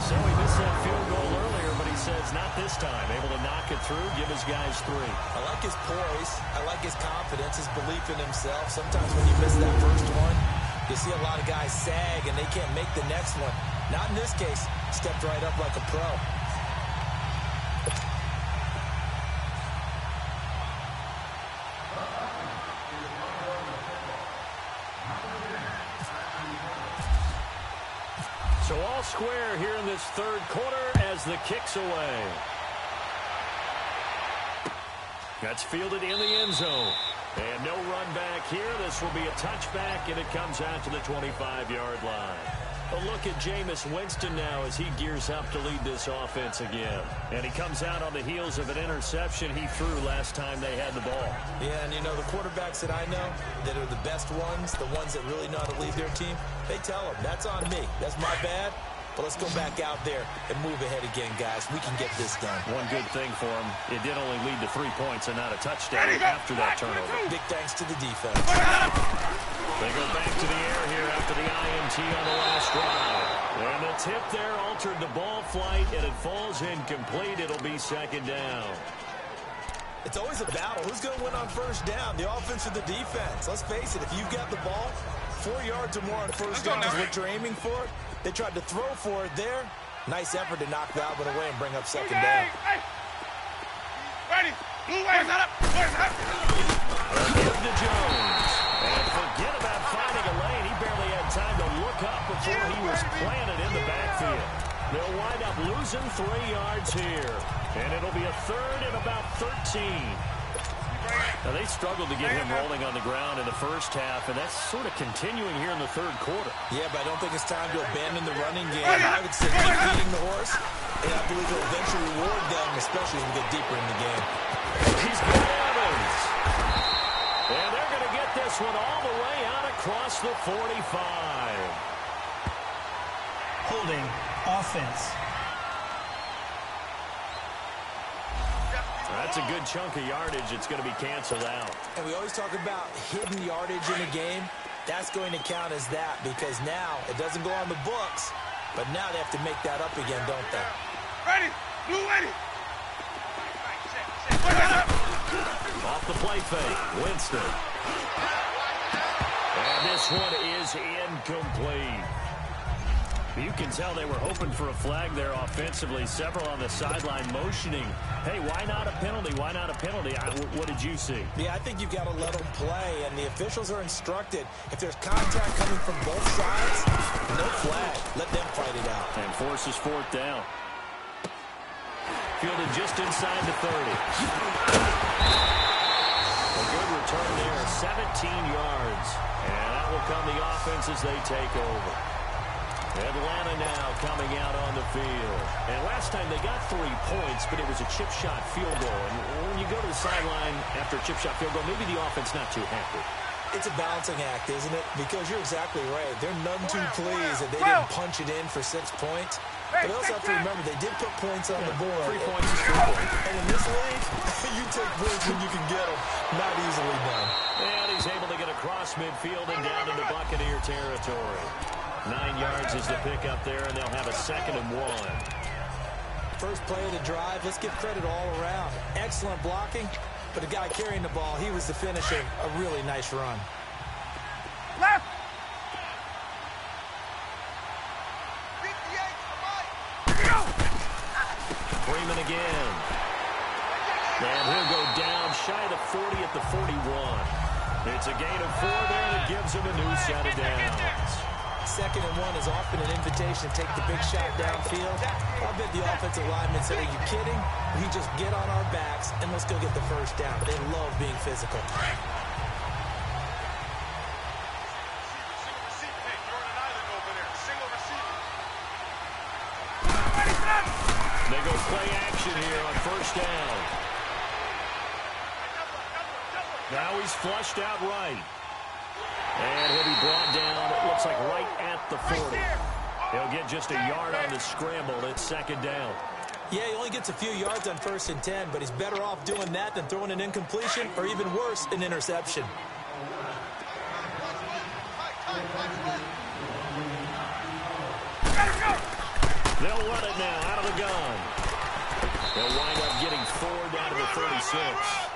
S6: So he missed that field goal earlier, but he says not this time. Able to knock it through, give his guys 3.
S3: I like his poise. I like his confidence, his belief in himself. Sometimes when you miss that first one, you see a lot of guys sag and they can't make the next one. Not in this case. Stepped right up like a pro.
S6: So all square here in this 3rd quarter as the kick's away. That's fielded in the end zone. And no run back here. This will be a touchback, and it comes out to the 25-yard line. A look at Jameis Winston now as he gears up to lead this offense again. And he comes out on the heels of an interception he threw last time they had the ball.
S3: Yeah, and you know, the quarterbacks that I know that are the best ones, the ones that really know how to lead their team, they tell them, that's on me. That's my bad. But let's go back out there and move ahead again, guys. We can get this done.
S6: One good thing for him, it did only lead to 3 points and not a touchdown after that turnover.
S3: Big thanks to the defense.
S6: They go back to the air here after the INT on the last drive. And the tip there altered the ball flight, and it falls incomplete. It'll be 2nd down.
S3: It's always a battle. Who's going to win on 1st down, the offense or the defense? Let's face it, if you've got the ball, 4 yards or more on 1st down is what you're aiming for. They tried to throw for it there. Nice effort to knock that one away and bring up 2nd down.
S5: Ready.
S6: Give to Jones. And forget about finding a lane. He barely had time to look up before he was planted in the backfield. They'll wind up losing 3 yards here. And it'll be a third and about 13. Now, they struggled to get him rolling on the ground in the first half, and that's sort of continuing here in the third quarter.
S3: Yeah, but I don't think it's time to abandon the running game. I would say keep feeding the horse, and I believe it'll eventually reward them, especially as we get deeper in the game.
S6: He's got Evans. And they're going to get this one all the way out across the 45.
S4: Holding offense.
S6: That's a good chunk of yardage. It's going to be canceled out.
S3: And we always talk about hidden yardage in a game. That's going to count as that because now it doesn't go on the books, but now they have to make that up again, don't they?
S5: Ready. Blue ready.
S6: Off the play fake. Winston. And this one is incomplete. You can tell they were hoping for a flag there offensively. Several on the sideline motioning. Hey, why not a penalty? Why not a penalty? What did you see?
S3: Yeah, I think you've got to let them play, and the officials are instructed. If there's contact coming from both sides, no flag. Let them fight it out.
S6: And forces 4th down. Fielded just inside the 30. A good return there, 17 yards. And that will come the offense as they take over. Atlanta now coming out on the field. And last time they got 3 points, but it was a chip shot field goal. And when you go to the sideline after a chip shot field goal, maybe the offense not too happy.
S3: It's a balancing act, isn't it? Because you're exactly right. They're none too pleased that they didn't punch it in for 6 points. But they also have to remember they did put points on the board.
S6: 3 points is 3 points.
S3: And in this league, you take points when you can get them. Not easily done.
S6: And he's able to get across midfield and down into Buccaneer territory. 9 yards is the pickup there, and they'll have a 2nd and 1.
S3: First play of the drive, let's give credit all around. Excellent blocking, but the guy carrying the ball, he was the finisher. A really nice run.
S5: Left.
S6: Freeman again. And he'll go down shy of the 40 at the 41. It's a gain of 4 there, and it gives him a new set of downs.
S3: 2nd and 1 is often an invitation to take the big shot downfield. I bet the offensive linemen said, are you kidding? We just get on our backs and let's go get the first down. They love being physical.
S6: They go play action here on 1st down. Now he's flushed out right. And he'll be brought down, it looks like right at the 40. He'll get just a yard on the scramble. It's 2nd down.
S3: Yeah, he only gets a few yards on 1st and 10, but he's better off doing that than throwing an incompletion or even worse, an interception.
S6: They'll run it now out of the gun. They'll wind up getting 4 down to the 36.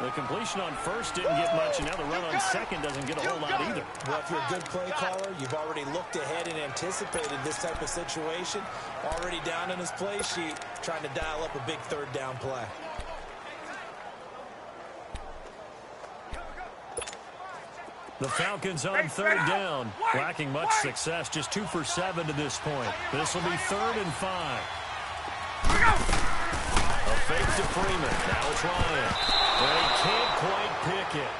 S6: The completion on 1st didn't get much, and now the run on 2nd doesn't get a whole lot either.
S3: Well, if you're a good play caller, you've already looked ahead and anticipated this type of situation. Already down in his play sheet, trying to dial up a big 3rd down play.
S6: The Falcons on 3rd down, lacking much success, just 2 for 7 to this point. This will be 3rd and 5. A fake to Freeman. Now it's Ryan. And he can't quite pick it.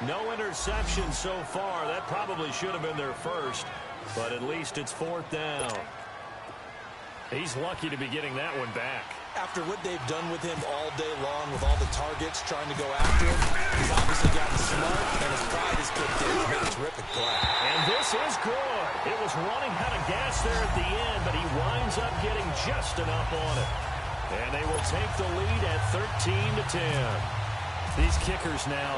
S6: No interception so far. That probably should have been their first, but at least it's 4th down. He's lucky to be getting that one back.
S3: After what they've done with him all day long, with all the targets trying to go after him, he's obviously gotten smart, and his pride is kicked in. He's made a terrific play.
S6: And this is good. It was running out of gas there at the end, but he winds up getting just enough on it. And they will take the lead at 13-10. These kickers now,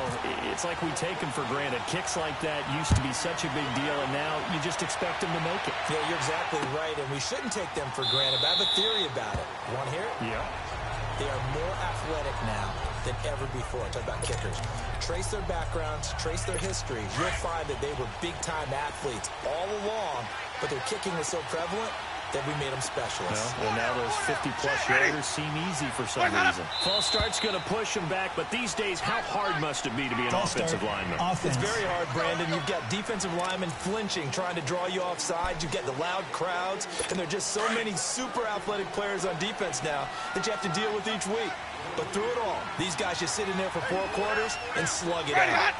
S6: it's like we take them for granted. Kicks like that used to be such a big deal, and now you just expect them to make it.
S3: Yeah, you're exactly right, and we shouldn't take them for granted. But I have a theory about it. You want to hear it?
S6: Yeah.
S3: They are more athletic now than ever before. Talk about kickers. Trace their backgrounds, trace their histories. You'll find that they were big-time athletes all along, but their kicking was so prevalent, that we made them specialists.
S2: Well, now those 50-plus yarders seem easy for some reason. False start's going to push them back, but these days, how hard must it be to be an offensive lineman?
S3: It's very hard, Brandon. You've got defensive linemen flinching, trying to draw you offside. You've got the loud crowds, and there are just so many super athletic players on defense now that you have to deal with each week. But through it all, these guys just sit in there for 4 quarters and slug it out.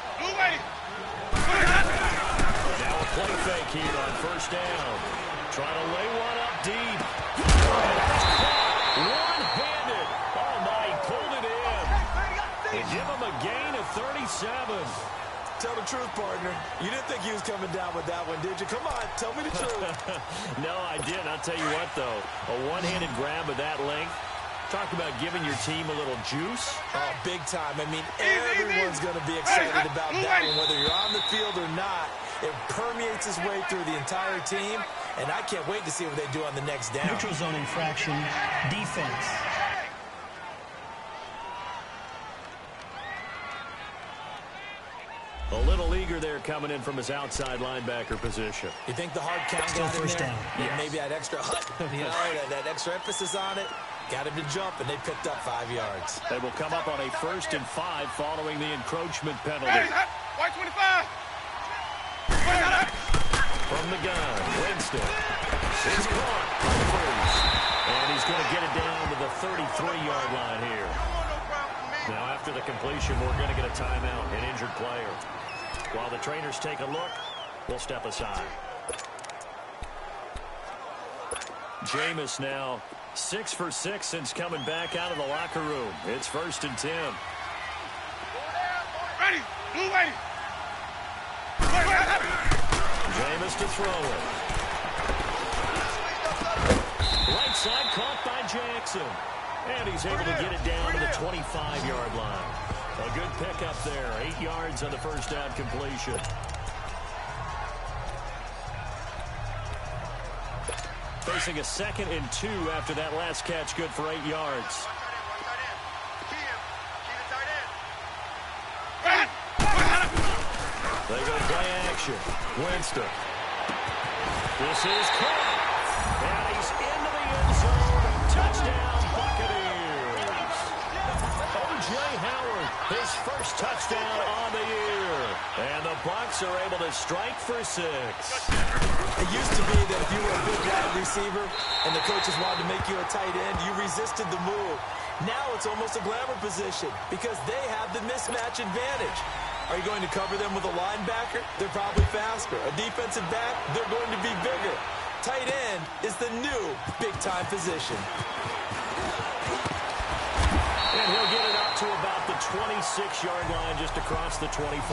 S2: Now a play fake here on first down. Trying to lay one up deep. One-handed. Oh, my, he pulled it in. They give him a gain of 37.
S3: Tell the truth, partner. You didn't think he was coming down with that one, did you? Come on, tell me the truth.
S2: No, I didn't. I'll tell you what, though. A one-handed grab of that length. Talk about giving your team a little juice.
S3: Oh, big time. I mean, everyone's going to be excited about that one, whether you're on the field or not. It permeates its way through the entire team, and I can't wait to see what they do on the next down.
S4: Neutral zone infraction, defense.
S2: A little eager there coming in from his outside linebacker position.
S3: You think the hard count
S4: Still
S3: got in
S4: first
S3: there?
S4: down.
S3: Yeah, maybe that extra that extra emphasis on it. Got him to jump, and they picked up 5 yards.
S2: They will come up on a 1st and 5 following the encroachment penalty.
S5: White 25.
S2: From the gun, Winston. He's caught. And he's going to get it down to the 33-yard line here. Now, after the completion, we're going to get a timeout, an injured player. While the trainers take a look, we'll step aside. Jameis now 6 for 6 since coming back out of the locker room. It's 1st and 10.
S5: Ready. Blue ready.
S2: Jameis to throw it. Right side caught by Jackson. And he's able to get it down to the 25-yard line. A good pickup there. 8 yards on the first down completion. Facing a 2nd and 2 after that last catch, good for 8 yards. They go play action. Winston. This is caught. And he's into the end zone. Touchdown, Buccaneers. O.J. Howard, his first touchdown on the year. And the Bucs are able to strike for 6.
S3: It used to be that if you were a big wide receiver and the coaches wanted to make you a tight end, you resisted the move. Now it's almost a glamour position because they have the mismatch advantage. Are you going to cover them with a linebacker? They're probably faster. A defensive back? They're going to be bigger. Tight end is the new big-time position.
S2: And he'll get it up to about the 26-yard line just across the 25.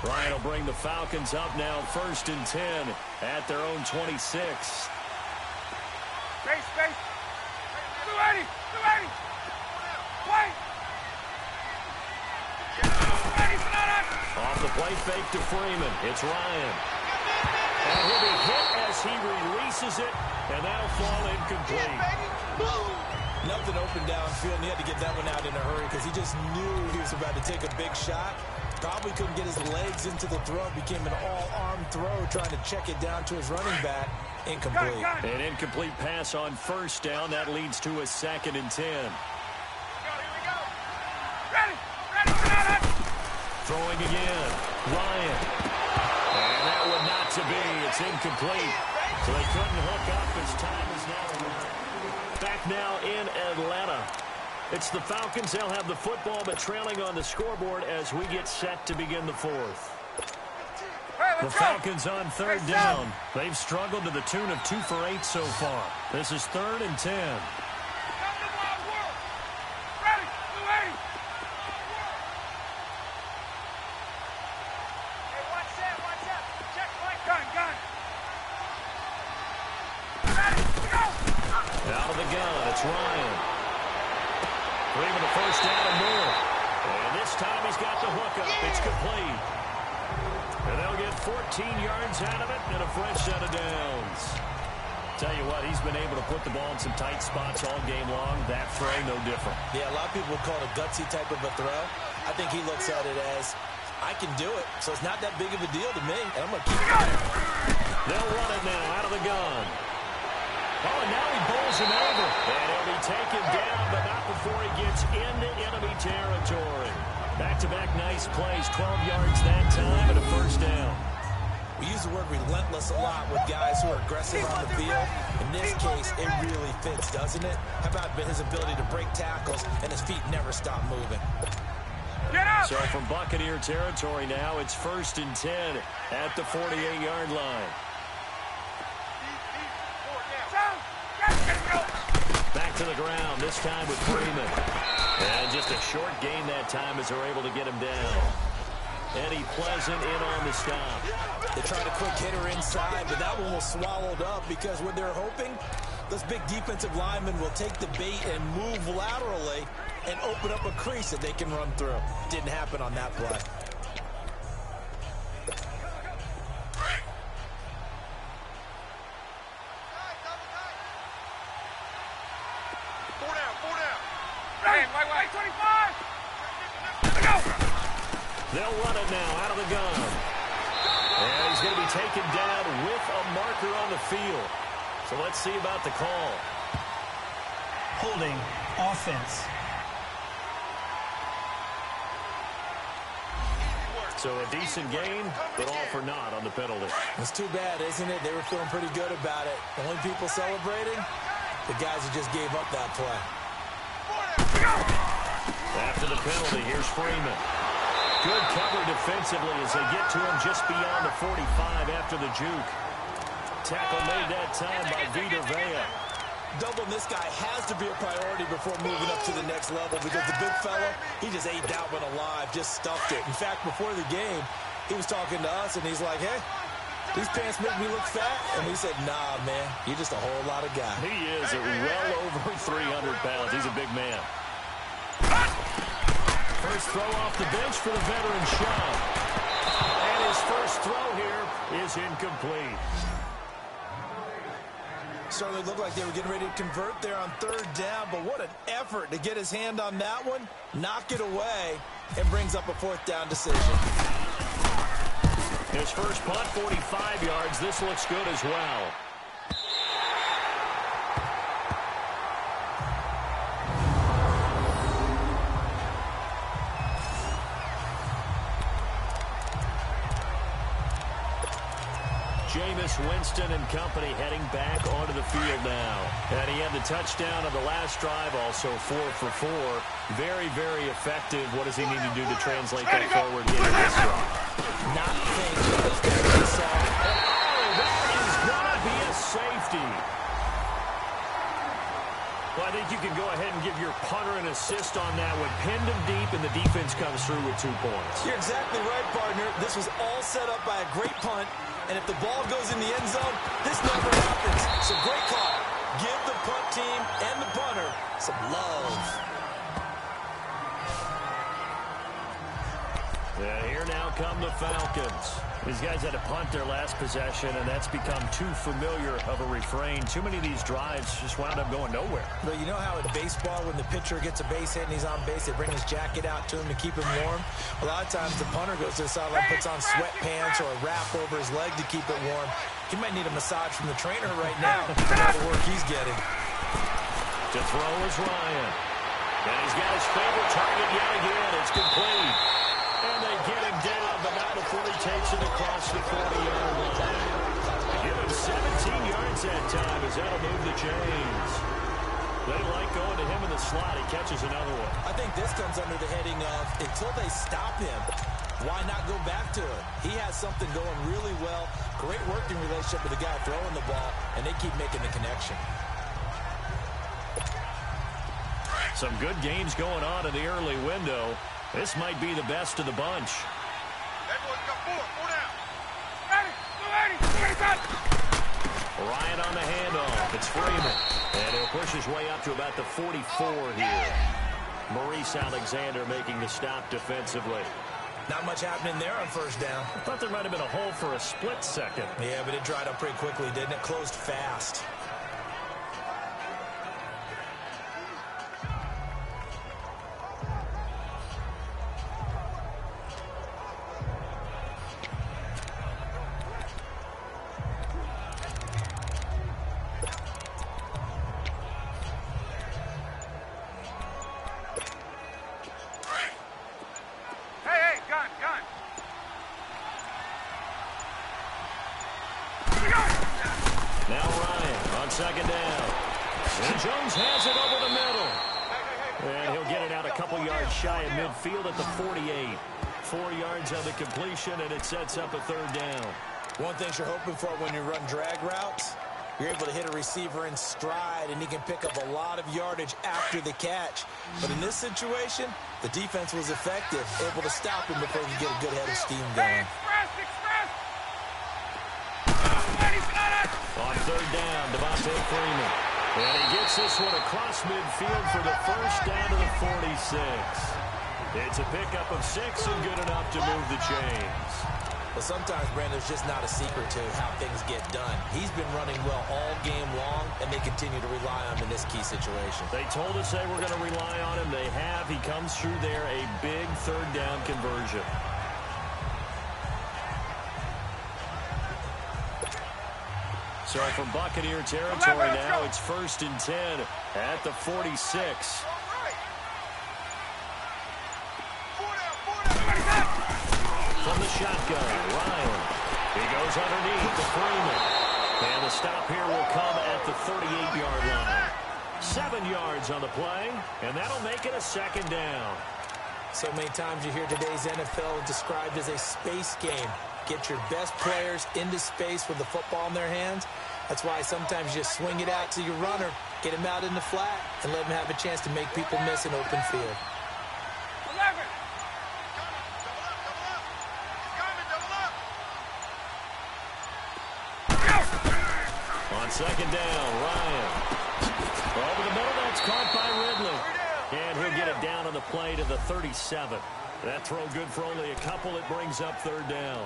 S2: Ryan will bring the Falcons up now 1st and 10 at their own 26.
S5: Space. Blue ready. White.
S2: Off the play fake to Freeman. It's Ryan. And he'll be hit as he releases it, and that'll fall incomplete.
S3: Nothing open downfield, and he had to get that one out in a hurry because he just knew he was about to take a big shot. Probably couldn't get his legs into the throw. Became an all-arm throw, trying to check it down to his running back. Incomplete.
S2: An incomplete pass on first down. That leads to a 2nd and 10.
S5: Here we go. Ready.
S2: Throwing again. Ryan. And that one not to be. It's incomplete. So they couldn't hook up as time is now. Back now in Atlanta. It's the Falcons. They'll have the football, but trailing on the scoreboard as we get set to begin the 4th. The Falcons on 3rd down. They've struggled to the tune of 2 for 8 so far. This is 3rd and 10. Out of the gun, it's Ryan. Bringing the first down and more. And this time he's got the hookup. It's complete. And they'll get 14 yards out of it and a fresh set of downs.
S6: Tell you what, he's been able to put the ball in some tight spots all game long. That throw, no different.
S3: Yeah, a lot of people would call it a gutsy type of a throw. I think he looks at it as, I can do it, so it's not that big of a deal to me, and I'm going to keep it.
S6: They'll run it now out of the gun. Oh, and now he bowls him over. And he'll be taken down, but not before he gets into enemy territory. Back-to-back nice plays, 12 yards that time, and a first down.
S3: We use the word relentless a lot with guys who are aggressive on the field. In this case, it really fits, doesn't it? How about his ability to break tackles and his feet never stop moving?
S6: So from Buccaneer territory now, it's 1st and 10 at the 48-yard line. Back to the ground, this time with Freeman. And just a short gain that time as they're able to get him down. Eddie Pleasant in on the stop.
S3: They tried a quick hitter inside, but that one was swallowed up because what they're hoping, those big defensive linemen will take the bait and move laterally and open up a crease that they can run through. Didn't happen on that play.
S6: They'll run it now out of the gun. And he's going to be taken down with a marker on the field. So let's see about the call.
S4: Holding offense.
S6: So a decent gain, but all for naught on the penalty.
S3: It's too bad, isn't it? They were feeling pretty good about it. The only people celebrating, the guys who just gave up that play.
S6: After the penalty, here's Freeman. Good cover defensively as they get to him just beyond the 45 after the juke. Tackle made that time by Vita Vea.
S3: Doubling this guy has to be a priority before moving up to the next level because the big fella, he just ate that one alive, just stuffed it. In fact, before the game, he was talking to us, and he's like, hey, these pants make me look fat. And we said, nah, man, you're just a whole lot of guy.
S6: He is well over 300 pounds. He's a big man. First throw off the bench for the veteran Shaw. And his first throw here is incomplete.
S3: Certainly looked like they were getting ready to convert there on 3rd down, but what an effort to get his hand on that one, knock it away, and brings up a 4th down decision.
S6: His first punt, 45 yards. This looks good as well. Jameis Winston and company heading back onto the field now. And he had the touchdown on the last drive, also 4 for 4. Very, very effective. What does he need to do to translate that forward into this drive?
S3: Not think those guys saw.
S6: Oh, that is going to be a safety. Well, I think you can go ahead and give your punter an assist on that one. Pinned him deep, and the defense comes through with 2 points.
S3: You're exactly right, partner. This was all set up by a great punt. And if the ball goes in the end zone, this never happens. So great call. Give the punt team and the punter some love.
S6: Yeah, here now come the Falcons. These guys had to punt their last possession, and that's become too familiar of a refrain. Too many of these drives just wound up going nowhere.
S3: But you know how in baseball, when the pitcher gets a base hit and he's on base, they bring his jacket out to him to keep him warm? A lot of times the punter goes to the sideline, puts on sweatpants or a wrap over his leg to keep it warm. He might need a massage from the trainer right now for all the work he's getting.
S6: To throw is Ryan. And he's got his favorite target yet again. It's complete. And they get him down, but not before he takes it across the 40-yard line. Give him 17 yards that time as that'll move the chains. They like going to him in the slot. He catches another one.
S3: I think this comes under the heading of until they stop him, why not go back to it? He has something going really well. Great working relationship with the guy throwing the ball, and they keep making the connection.
S6: Some good games going on in the early window. This might be the best of the bunch. Ryan on the handoff. It's Freeman. And he'll push his way up to about the 44 here. Maurice Alexander making the stop defensively.
S3: Not much happening there on 1st down.
S6: I thought there might have been a hole for a split second.
S3: Yeah, but it dried up pretty quickly, didn't it? Closed fast.
S6: Now Ryan on second down. And Jones has it over the middle. And he'll get it out a couple yards shy of midfield at the 48. 4 yards on the completion, and it sets up a third down.
S3: One thing you're hoping for when you run drag routes, you're able to hit a receiver in stride, and he can pick up a lot of yardage after the catch. But in this situation, the defense was effective, able to stop him before he could get a good head of steam going.
S6: On third down, Devontae Freeman. And he gets this one across midfield for the first down to the 46. It's a pickup of 6 and good enough to move the chains.
S3: Well, sometimes, Brandon, there's just not a secret to how things get done. He's been running well all game long, and they continue to rely on him in this key situation.
S6: They told us they were going to rely on him. They have. He comes through there, a big third down conversion. So from Buccaneer territory now, it's 1st and 10 at the 46. From the shotgun, Ryan. He goes underneath to Freeman. And the stop here will come at the 38-yard line. 7 yards on the play, and that'll make it a second down.
S3: So many times you hear today's NFL described as a space game. Get your best players into space with the football in their hands. That's why sometimes you just swing it out to your runner, get him out in the flat, and let him have a chance to make people miss an open field.
S5: 11.
S6: On second down, Ryan. Over the middle, that's caught by Ridley. And he'll get it down on the play to the 37. That throw good for only a couple. It brings up third down.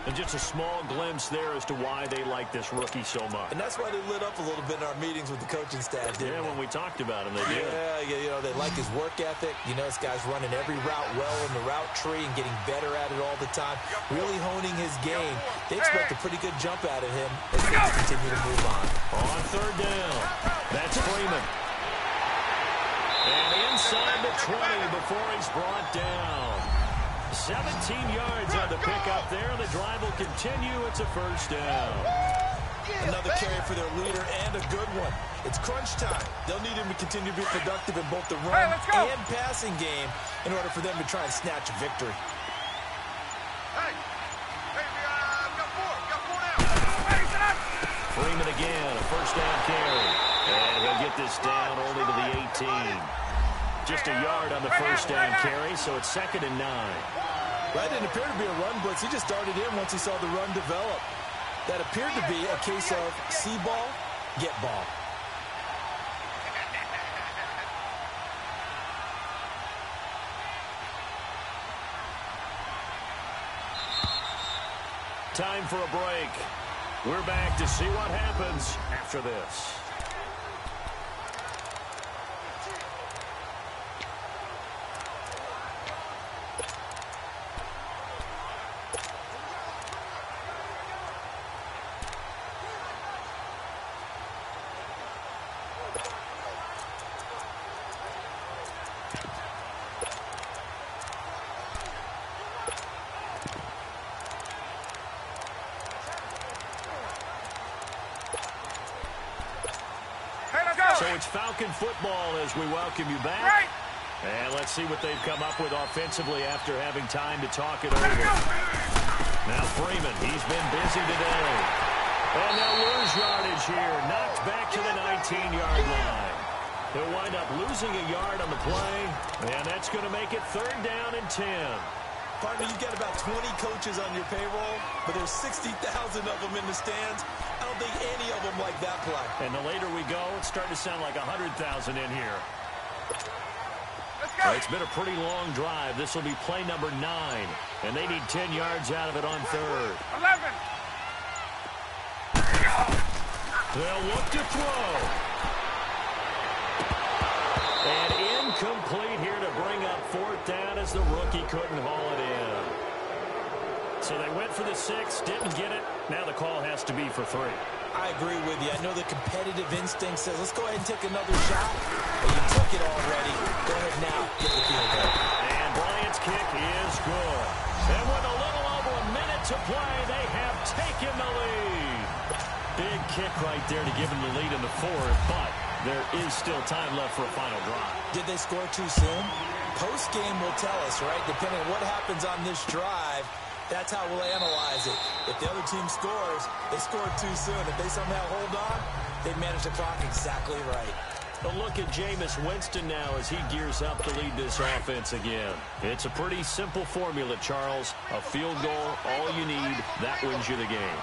S6: And just a small glimpse there as to why they like this rookie so much.
S3: And that's why they lit up a little bit in our meetings with the coaching staff, didn't they?
S6: When we talked about him, they did.
S3: Yeah, you know, they like his work ethic. You know, this guy's running every route well in the route tree and getting better at it all the time, really honing his game. They expect a pretty good jump out of him as things continue to move on.
S6: On third down, that's Freeman. And inside the 20 before he's brought down. 17 yards on the pickup there. The drive will continue. It's a first down.
S3: Another carry for their leader and a good one. It's crunch time. They'll need him to continue to be productive in both the run and passing game in order for them to try and snatch a victory.
S6: Freeman again, a first down carry. And he'll get this down only to the 18. Just a yard on the first down carry, so it's 2nd and 9.
S3: That didn't appear to be a run blitz. He just started in once he saw the run develop. That appeared to be a case of see ball, get ball.
S6: Time for a break. We're back to see what happens after this. So it's Falcon football as we welcome you back. And let's see what they've come up with offensively after having time to talk it over. Now Freeman, he's been busy today. And they'll lose yardage here. Knocked back to the 19-yard line. He'll wind up losing a yard on the play. And that's going to make it 3rd down and 10.
S3: Partner, you got about 20 coaches on your payroll, but there's 60,000 of them in the stands. I don't think any of them like that play.
S6: And the later we go, it's starting to sound like 100,000 in here.
S5: Let's go.
S6: It's been a pretty long drive. This will be play number 9, and they need 10 yards out of it on 3rd.
S5: 11.
S6: They'll look to throw. And incomplete here to bring up 4th down as the rookie couldn't haul it in. So they went for the 6, didn't get it. Now the call has to be for 3.
S3: I agree with you. I know the competitive instinct says, let's go ahead and take another shot. But you took it already. Go ahead now, get the field goal.
S6: And Bryant's kick is good. And with a little over a minute to play, they have taken the lead.
S2: big kick right there to give them the lead in the fourth, but there is still time left for a final drive.
S3: Did they score too soon? Post-game will tell us, right? Depending on what happens on this drive, that's how we'll analyze it. If the other team scores, they scored too soon. If they somehow hold on, they manage the clock exactly right.
S2: A look at Jameis Winston now as he gears up to lead this offense again. It's a pretty simple formula, Charles. A field goal, all you need, that wins you the game.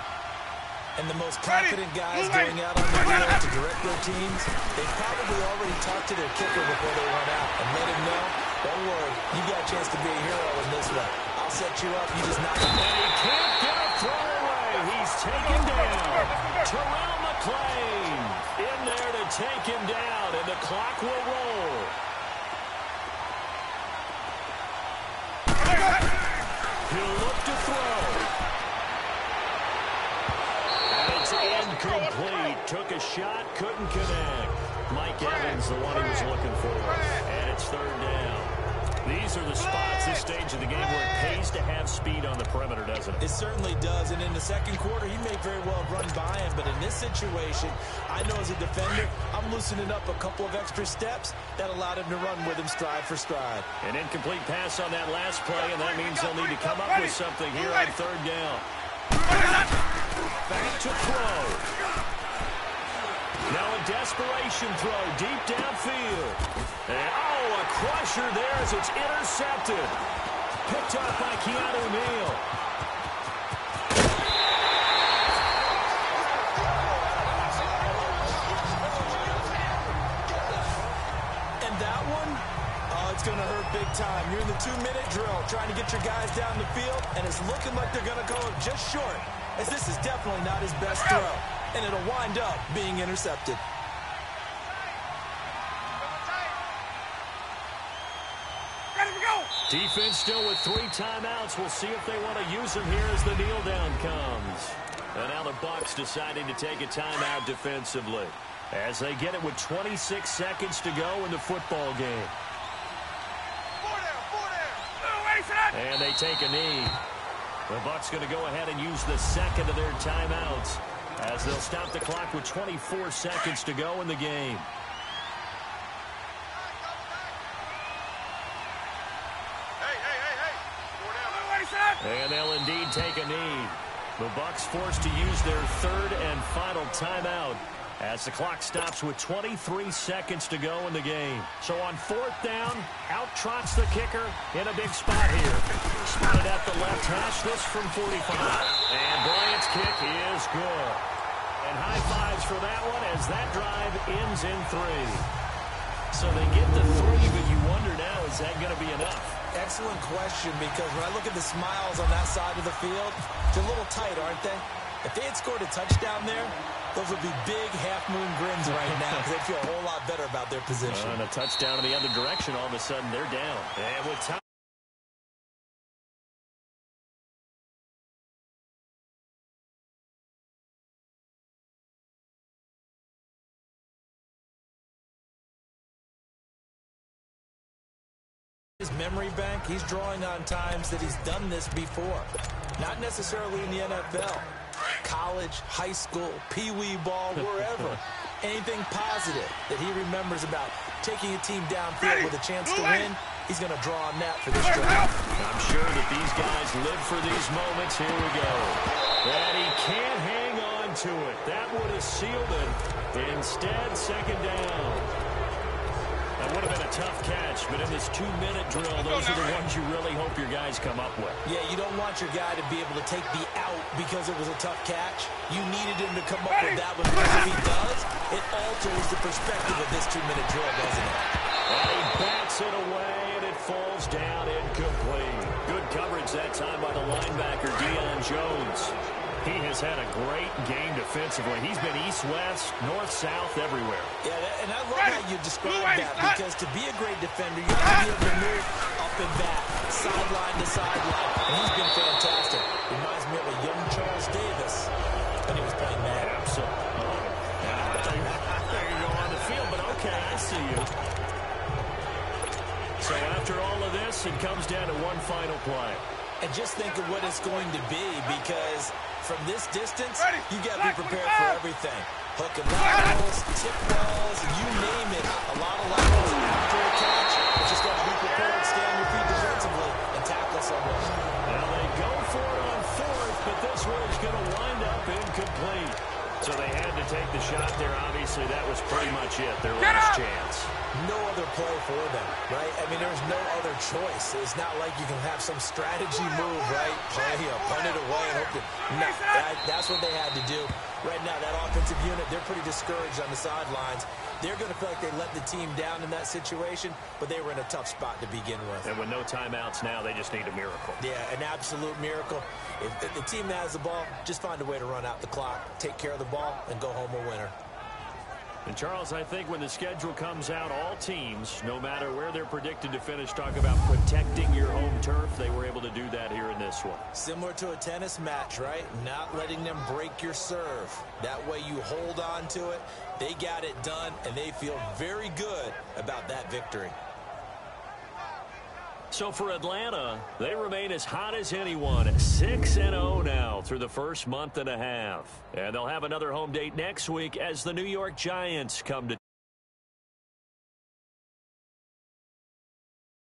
S3: And the most confident guys going out on the field to direct their teams, they probably already talked to their kicker before they went out and let him know, don't worry, you got a chance to be a hero in this one. I'll set you up, you just knock him down.
S2: And he can't get a throw away. He's taken down. Terrell McClain in there to take him down, and the clock will roll. He'll look to throw. Incomplete. Took a shot, couldn't connect. Mike Evans, the one he was looking for. And it's third down. These are the spots, this stage of the game, where it pays to have speed on the perimeter, doesn't it?
S3: It certainly does. And in the second quarter, he may very well run by him. But in this situation, I know as a defender, I'm loosening up a couple of extra steps that allowed him to run with him stride for stride.
S2: An incomplete pass on that last play, and that means they'll need to come up with something here on third down. Back to throw. Now a desperation throw deep downfield. And, a crusher there as it's intercepted. Picked up by Keanu Neal.
S3: And that one, it's going to hurt big time. You're in the 2-minute drill trying to get your guys down the field, and it's looking like they're going to go just short, as this is definitely not his best throw, and it'll wind up being intercepted.
S2: Defense still with 3 timeouts. We'll see if they want to use them here as the kneel down comes. And now the Bucs deciding to take a timeout defensively as they get it with 26 seconds to go in the football game. And they take a knee. The Bucs going to go ahead and use the second of their timeouts as they'll stop the clock with 24 seconds to go in the game. And they'll indeed take a knee. The Bucs forced to use their third and final timeout as the clock stops with 23 seconds to go in the game. So on fourth down, out trots the kicker in a big spot here. Spotted at the left hash, this from 45. And Bryant's kick is good. And high fives for that one as that drive ends in 3. So they get the 3, but you wonder now, is that going to be enough?
S3: Excellent question, because when I look at the smiles on that side of the field, they're a little tight, aren't they? If they had scored a touchdown there, those would be big half-moon grins right now because they'd feel a whole lot better about their position.
S2: And a touchdown in the other direction, all of a sudden they're down. And with time.
S3: His memory bank, he's drawing on times that he's done this before. Not necessarily in the NFL. College, high school, pee-wee ball, wherever. Anything positive that he remembers about taking a team downfield with a chance to win, he's going to draw on that for this drive.
S2: I'm sure that these guys live for these moments. Here we go. And he can't hang on to it. That would have sealed it. Instead, second down. That would have been a tough catch, but in this 2-minute drill, those are the ones you really hope your guys come up with.
S3: Yeah, you don't want your guy to be able to take the out because it was a tough catch. You needed him to come up with that one, because if he does, it alters the perspective of this 2-minute drill, doesn't it?
S2: And he bats it away, and it falls down incomplete. Good coverage that time by the linebacker, Deion Jones. He has had a great game defensively. He's been east-west, north-south, everywhere.
S3: Yeah, and I love how you describe that, because to be a great defender, you have to be able to move up and back, sideline to sideline. And he's been fantastic. Reminds me of a young Charles Davis when he was playing that.
S2: Absolutely. There you go on the field, but okay, I see you. So after all of this, it comes down to one final play.
S3: And just think of what it's going to be, because from this distance, you got to be prepared for everything. Hook and laterals, tip balls, you name it. A lot of laterals after a catch. You just got to be prepared, stay on your feet defensively, and tackle someone.
S6: Now they go for it on fourth, but this one's going to wind up incomplete. So they had to take the shot there. Obviously, that was pretty much it, their last chance.
S3: No other play for them, right? I mean, there's no other choice. It's not like you can have some strategy move, right? Punt it away and hope to... No, that's what they had to do. Right now, that offensive unit, they're pretty discouraged on the sidelines. They're going to feel like they let the team down in that situation, but they were in a tough spot to begin with.
S6: And with no timeouts now, they just need a miracle.
S3: Yeah, an absolute miracle. If the team that has the ball, just find a way to run out the clock, take care of the ball, and go home a winner.
S6: And, Charles, I think when the schedule comes out, all teams, no matter where they're predicted to finish, talk about protecting your home turf. They were able to do that here in this one.
S3: Similar to a tennis match, right? Not letting them break your serve. That way you hold on to it. They got it done, and they feel very good about that victory.
S6: So for Atlanta, they remain as hot as anyone, 6-0 now through the first month and a half. And they'll have another home date next week as the New York Giants come to